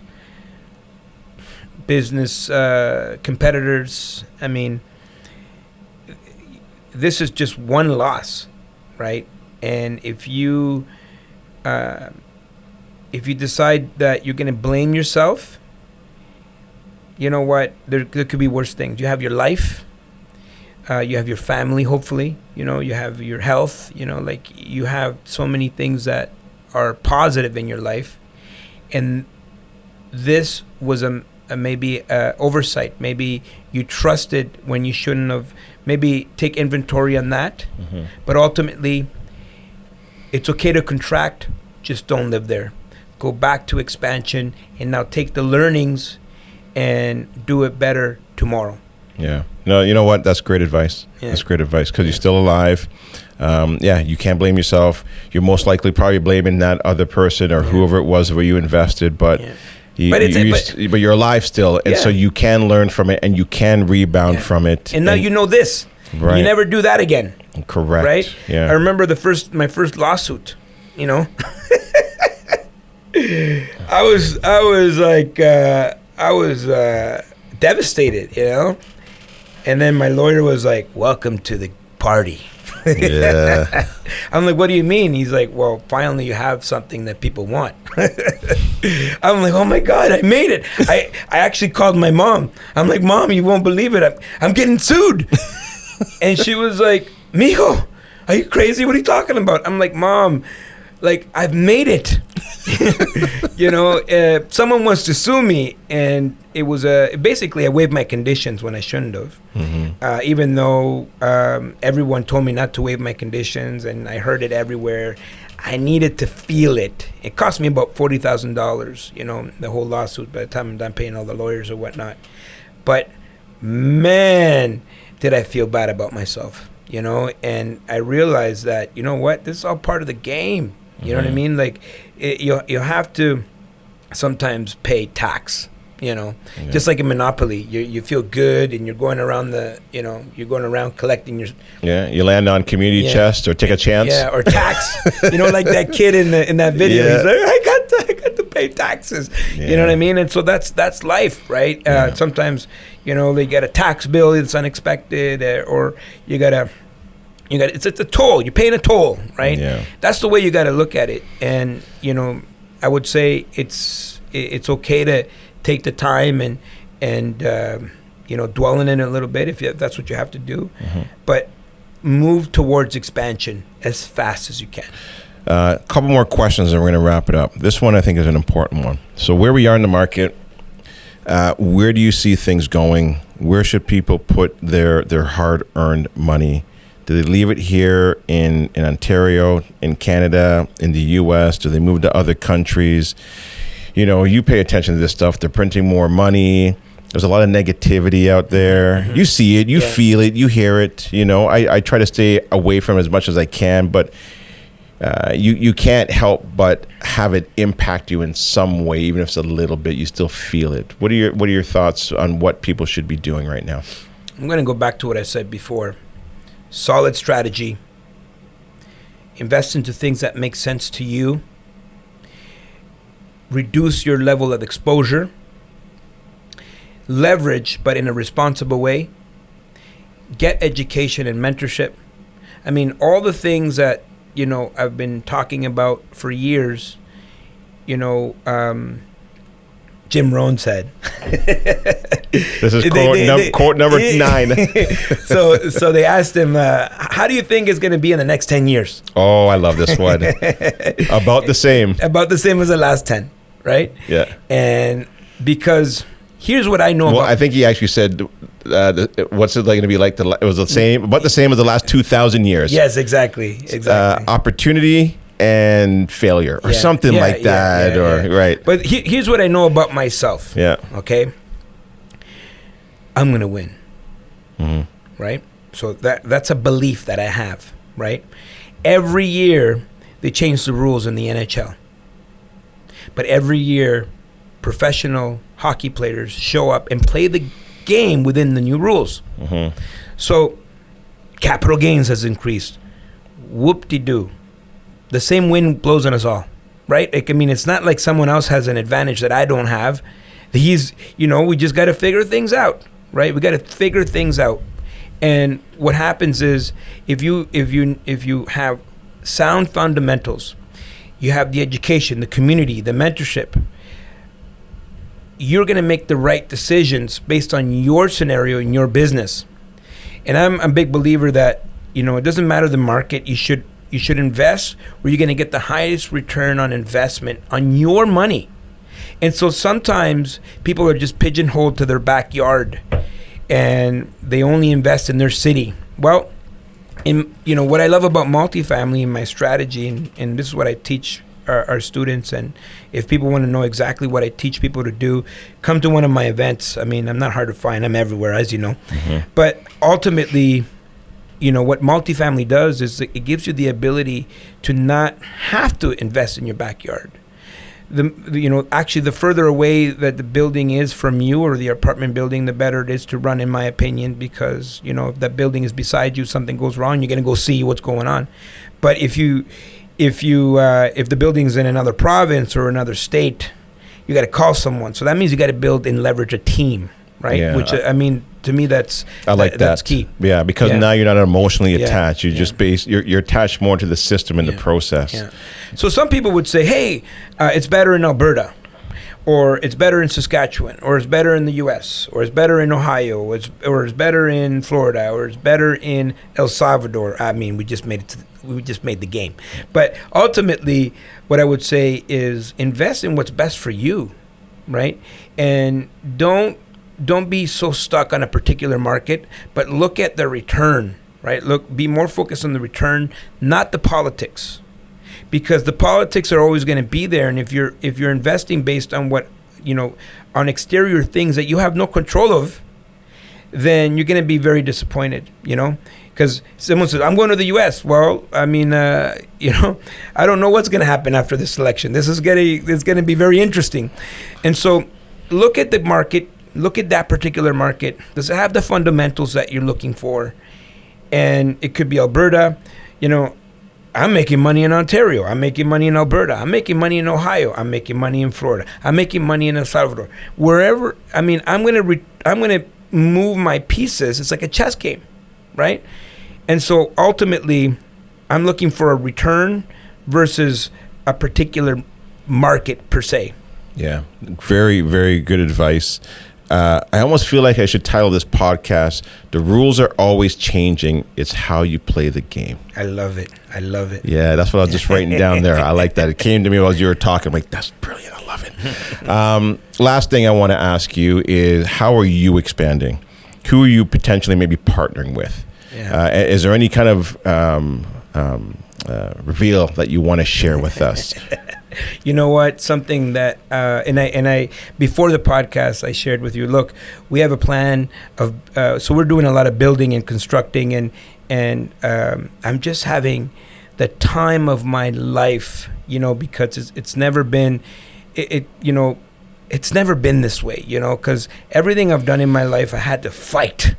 business competitors. I mean, this is just one loss, right? And if you decide that you're going to blame yourself, you know what? There could be worse things. You have your life. You have your family, hopefully. You have your health. You have so many things that are positive in your life. And this was maybe oversight. Maybe you trusted when you shouldn't have. Maybe take inventory on that. Mm-hmm. But ultimately, it's okay to contract. Just don't live there. Go back to expansion, and now take the learnings and do it better tomorrow. Yeah. No, you know what? That's great advice. Yeah. That's great advice, because you're still alive. You can't blame yourself. You're most likely probably blaming that other person or whoever it was where you invested, but but you're alive still, and so you can learn from it, and you can rebound from it. And now you know this. Right. You never do that again. Correct. Right? Yeah. I remember my first lawsuit. I was devastated, And then my lawyer was like, "Welcome to the party." Yeah. I'm like, "What do you mean?" He's like, "Well, finally you have something that people want." I'm like, "Oh my God, I made it." I actually called my mom. I'm like, "Mom, you won't believe it. I'm getting sued." And she was like, "Mijo, are you crazy? What are you talking about?" I'm like, "Mom, I've made it." Someone wants to sue me, and it was basically I waived my conditions when I shouldn't have. Mm-hmm. Even though everyone told me not to waive my conditions, and I heard it everywhere. I needed to feel it. It cost me about $40,000, the whole lawsuit, by the time I'm done paying all the lawyers or whatnot. But man, did I feel bad about myself, and I realized that, this is all part of the game. You know what I mean? You have to sometimes pay tax, just like in Monopoly. You feel good, and you're going around you're going around collecting your... Yeah, you land on community chest or take a chance. Yeah, or tax. Like that kid in that video. Yeah. He's like, I got to pay taxes. Yeah. You know what I mean? And so that's life, right? Sometimes, they get a tax bill that's unexpected, or you got to... it's a toll. You're paying a toll, right? Yeah. That's the way you got to look at it. And I would say it's okay to take the time and dwell in it a little bit if that's what you have to do. Mm-hmm. But move towards expansion as fast as you can. A couple more questions, and we're going to wrap it up. This one I think is an important one. So where we are in the market, where do you see things going? Where should people put their hard-earned money? Do they leave it here in Ontario, in Canada, in the U.S.? Do they move to other countries? You pay attention to this stuff. They're printing more money. There's a lot of negativity out there. Mm-hmm. You see it. You feel it. You hear it. I try to stay away from it as much as I can, but you can't help but have it impact you in some way, even if it's a little bit. You still feel it. What are your thoughts on what people should be doing right now? I'm going to go back to what I said before. Solid strategy. Invest into things that make sense to you. Reduce your level of exposure. Leverage, but in a responsible way. Get education and mentorship. I mean, all the things that, I've been talking about for years, Jim Rohn said. This is quote number 9. So they asked him, how do you think it's going to be in the next 10 years? Oh, I love this one. About the same. About the same as the last 10, right? Yeah. And because here's what I know about. I think he actually said, what's it going to be like? It was the same, about the same as the last 2,000 years. Yes, exactly. Opportunity and failure or something like that. Right. But here's what I know about myself. Yeah. Okay. I'm going to win. Mm-hmm. Right. So that's a belief that I have. Right. Every year they change the rules in the NHL. But every year professional hockey players show up and play the game within the new rules. Mm-hmm. So capital gains has increased. Whoop-de-doo. The same wind blows on us all, right? It's not like someone else has an advantage that I don't have. We just got to figure things out, right? We got to figure things out. And what happens is if you have sound fundamentals, you have the education, the community, the mentorship, you're going to make the right decisions based on your scenario in your business. And I'm a big believer that, it doesn't matter the market, you should invest where you're going to get the highest return on investment on your money. And so sometimes people are just pigeonholed to their backyard and they only invest in their city. Well, what I love about multifamily in my strategy, and this is what I teach our students, and if people want to know exactly what I teach people to do, come to one of my events. I'm not hard to find. I'm everywhere, as you know. Mm-hmm. But ultimately, what multifamily does is it gives you the ability to not have to invest in your backyard. Actually, the further away that the building is from you or the apartment building, the better it is to run, in my opinion, because, if that building is beside you, something goes wrong, you're going to go see what's going on. But if the building's in another province or another state, you got to call someone. So that means you got to build and leverage a team, right? Yeah. Which to me, that's key. Yeah, because now you're not emotionally attached. You just you're attached more to the system and the process. Yeah. So some people would say, hey, it's better in Alberta, or it's better in Saskatchewan, or it's better in the U.S., or it's better in Ohio, or it's better in Florida, or it's better in El Salvador. We just made the game. But ultimately, what I would say is invest in what's best for you, right? And don't be so stuck on a particular market, but look at the return, right? Be more focused on the return, not the politics. Because the politics are always going to be there, and if you're investing based on what on exterior things that you have no control of, then you're going to be very disappointed. Because someone says, "I'm going to the U.S." Well, I don't know what's going to happen after this election. It's going to be very interesting, and so look at the market. Look at that particular market. Does it have the fundamentals that you're looking for? And it could be Alberta. I'm making money in Ontario. I'm making money in Alberta. I'm making money in Ohio. I'm making money in Florida. I'm making money in El Salvador. Wherever, I'm gonna move my pieces. It's like a chess game, right? And so ultimately, I'm looking for a return versus a particular market per se. Yeah, very, very good advice. I almost feel like I should title this podcast, "The Rules Are Always Changing. It's How You Play the Game." I love it. Yeah, that's what I was just writing down there. I like that. It came to me while you were talking. I'm like, that's brilliant. I love it. Last thing I want to ask you is, how are you expanding? Who are you potentially maybe partnering with? Yeah. Is there any kind of reveal that you want to share with us? You know what? Something that and I before the podcast I shared with you. Look, we have a plan of so we're doing a lot of building and constructing, and I'm just having the time of my life, because it's never been it's never been this way, because everything I've done in my life, I had to fight,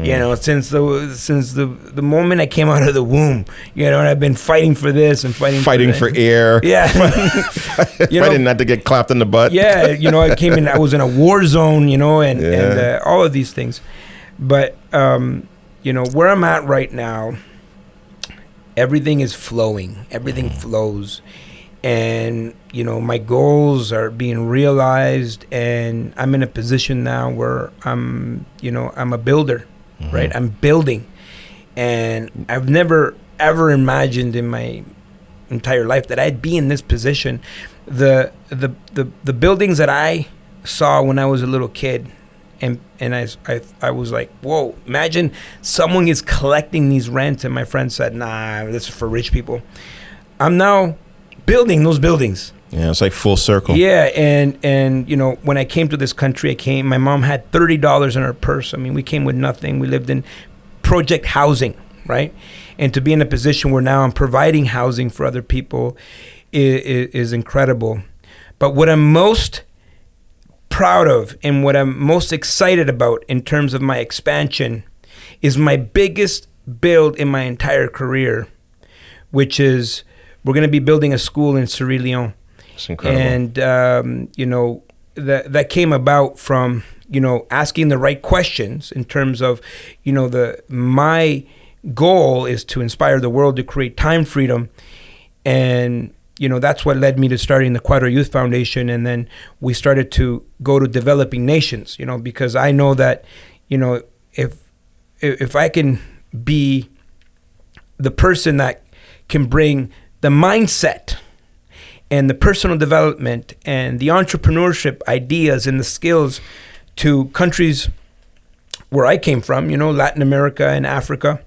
since the moment I came out of the womb, and I've been fighting for this and fighting for air. Yeah. Fighting not to get clapped in the butt. Yeah. I was in a war zone, and all of these things. But, where I'm at right now, everything is flowing. Everything flows. and my goals are being realized, and I'm in a position now where I'm a builder, right? I'm building, and I've never ever imagined in my entire life that I'd be in this position. The buildings that I saw when I was a little kid, and I was like, whoa, imagine someone is collecting these rents, and my friend said, nah, this is for rich people. I'm now building those buildings. Yeah, it's like full circle. Yeah, and when I came to this country, my mom had $30 in her purse. I mean, we came with nothing. We lived in project housing, right? And to be in a position where now I'm providing housing for other people is incredible. But what I'm most proud of and what I'm most excited about in terms of my expansion is my biggest build in my entire career, which is we're going to be building a school in Surrey-Lyon. It's incredible. And, that came about from, asking the right questions in terms of, my goal is to inspire the world to create time freedom. And, that's what led me to starting the Cuadra Youth Foundation. And then we started to go to developing nations, because I know that, if I can be the person that can bring the mindset and the personal development and the entrepreneurship ideas and the skills to countries where I came from, Latin America and Africa,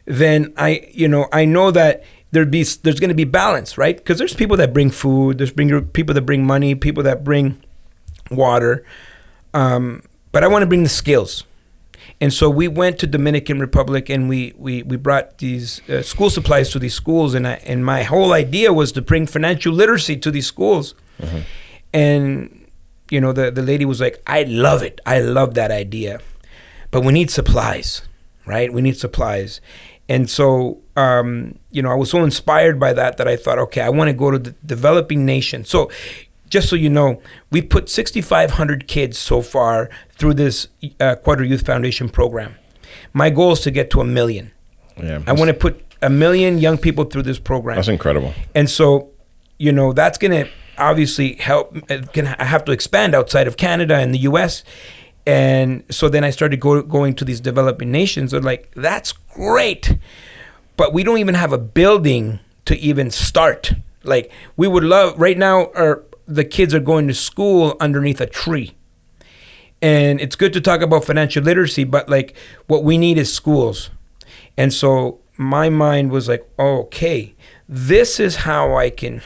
then I know that there's going to be balance, right? Because there's people that bring food, there's people that bring money, people that bring water, but I want to bring the skills. And so we went to Dominican Republic, and we brought these school supplies to these schools, and my whole idea was to bring financial literacy to these schools. Mm-hmm. And the lady was like, I love it, I love that idea, but we need supplies, right? We need supplies. And so I was so inspired by that I thought, okay, I want to go to the developing nations. So just so you know, we put 6,500 kids so far through this Cuadra Youth Foundation program. My goal is to get to 1 million. Yeah, I want to put 1 million young people through this program. That's incredible. And so, that's going to obviously help. I have to expand outside of Canada and the U.S. And so then I started going to these developing nations. They're like, that's great, but we don't even have a building to even start. Like, we would love, right now, the kids are going to school underneath a tree. And it's good to talk about financial literacy, but like what we need is schools. And so my mind was like, okay, this is how I can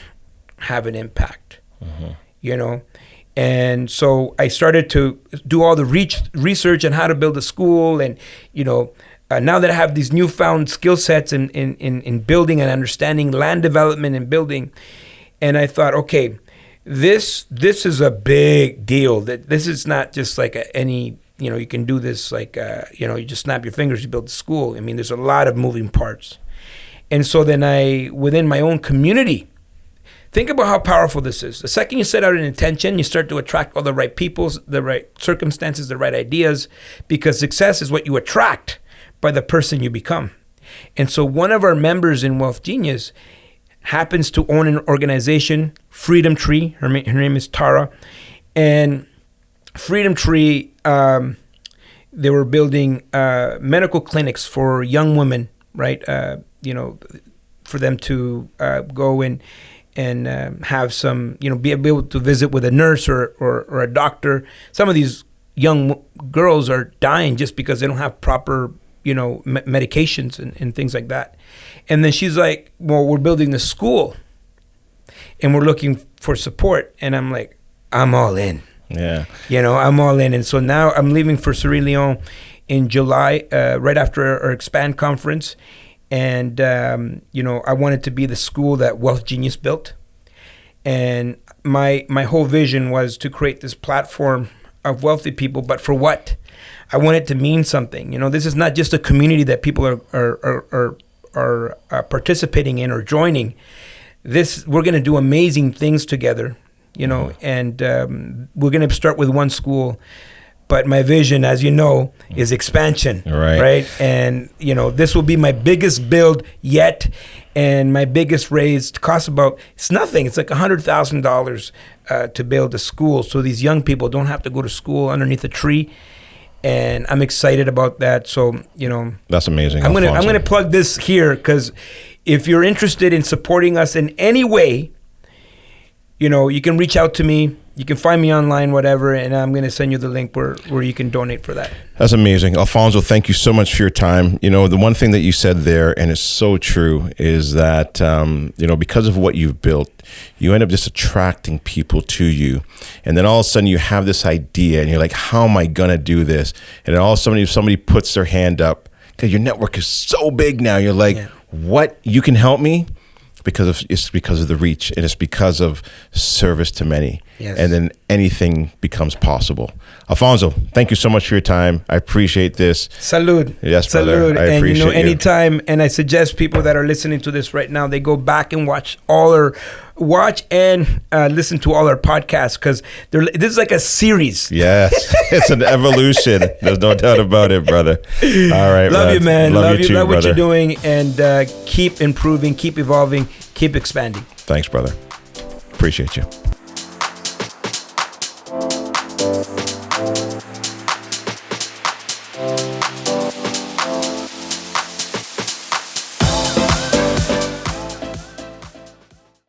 have an impact, And so I started to do all the research on how to build a school. And, now that I have these newfound skill sets in building and understanding land development and building, and I thought, okay, this is a big deal. That this is not just like any, you can do this like, you just snap your fingers, you build a school. I mean, there's a lot of moving parts. And so then within my own community, think about how powerful this is. The second you set out an intention, you start to attract all the right people, the right circumstances, the right ideas, because success is what you attract by the person you become. And so one of our members in Wealth Genius happens to own an organization, Freedom Tree. Her name is Tara. And Freedom Tree, they were building medical clinics for young women, right? For them to go and have some, be able to visit with a nurse or a doctor. Some of these young girls are dying just because they don't have proper, medications and things like that. And then she's like, well, we're building this school and we're looking for support. And I'm like, I'm all in. Yeah. I'm all in. And so now I'm leaving for Surrey-Lyon in July, right after our Expand conference. And, I wanted to be the school that Wealth Genius built. And my whole vision was to create this platform of wealthy people, but for what? I want it to mean something. This is not just a community that people are participating in or joining. We're going to do amazing things together, and we're going to start with one school. But my vision, as you know, is expansion. Right. And, this will be my biggest build yet. And my biggest raise costs it's nothing. It's like $100,000 to build a school. So these young people don't have to go to school underneath a tree. And I'm excited about that. So, that's amazing. I'm gonna plug this here, because if you're interested in supporting us in any way, you can reach out to me. You can find me online, whatever, and I'm going to send you the link where you can donate for that. That's amazing. Alfonso, thank you so much for your time. The one thing that you said there, and it's so true, is that, because of what you've built, you end up just attracting people to you. And then all of a sudden you have this idea and you're like, how am I going to do this? And then all of a sudden if somebody puts their hand up, because your network is so big now, you're like, what? You can help me? It's because of the reach, and it's because of service to many. Yes. And then anything becomes possible. Alfonso, thank you so much for your time. I apprate this. Salud. Yes, brother. Salud. I appreciate you. Anytime, and I suggest people that are listening to this right now, they go back and watch and listen to all our podcasts, because this is like a series. Yes, it's an evolution. There's no doubt about it, brother. All right, love you, man. Love you. Too, love what brother. you're doing, and keep improving, keep evolving, keep expanding. Thanks, brother. Appreciate you.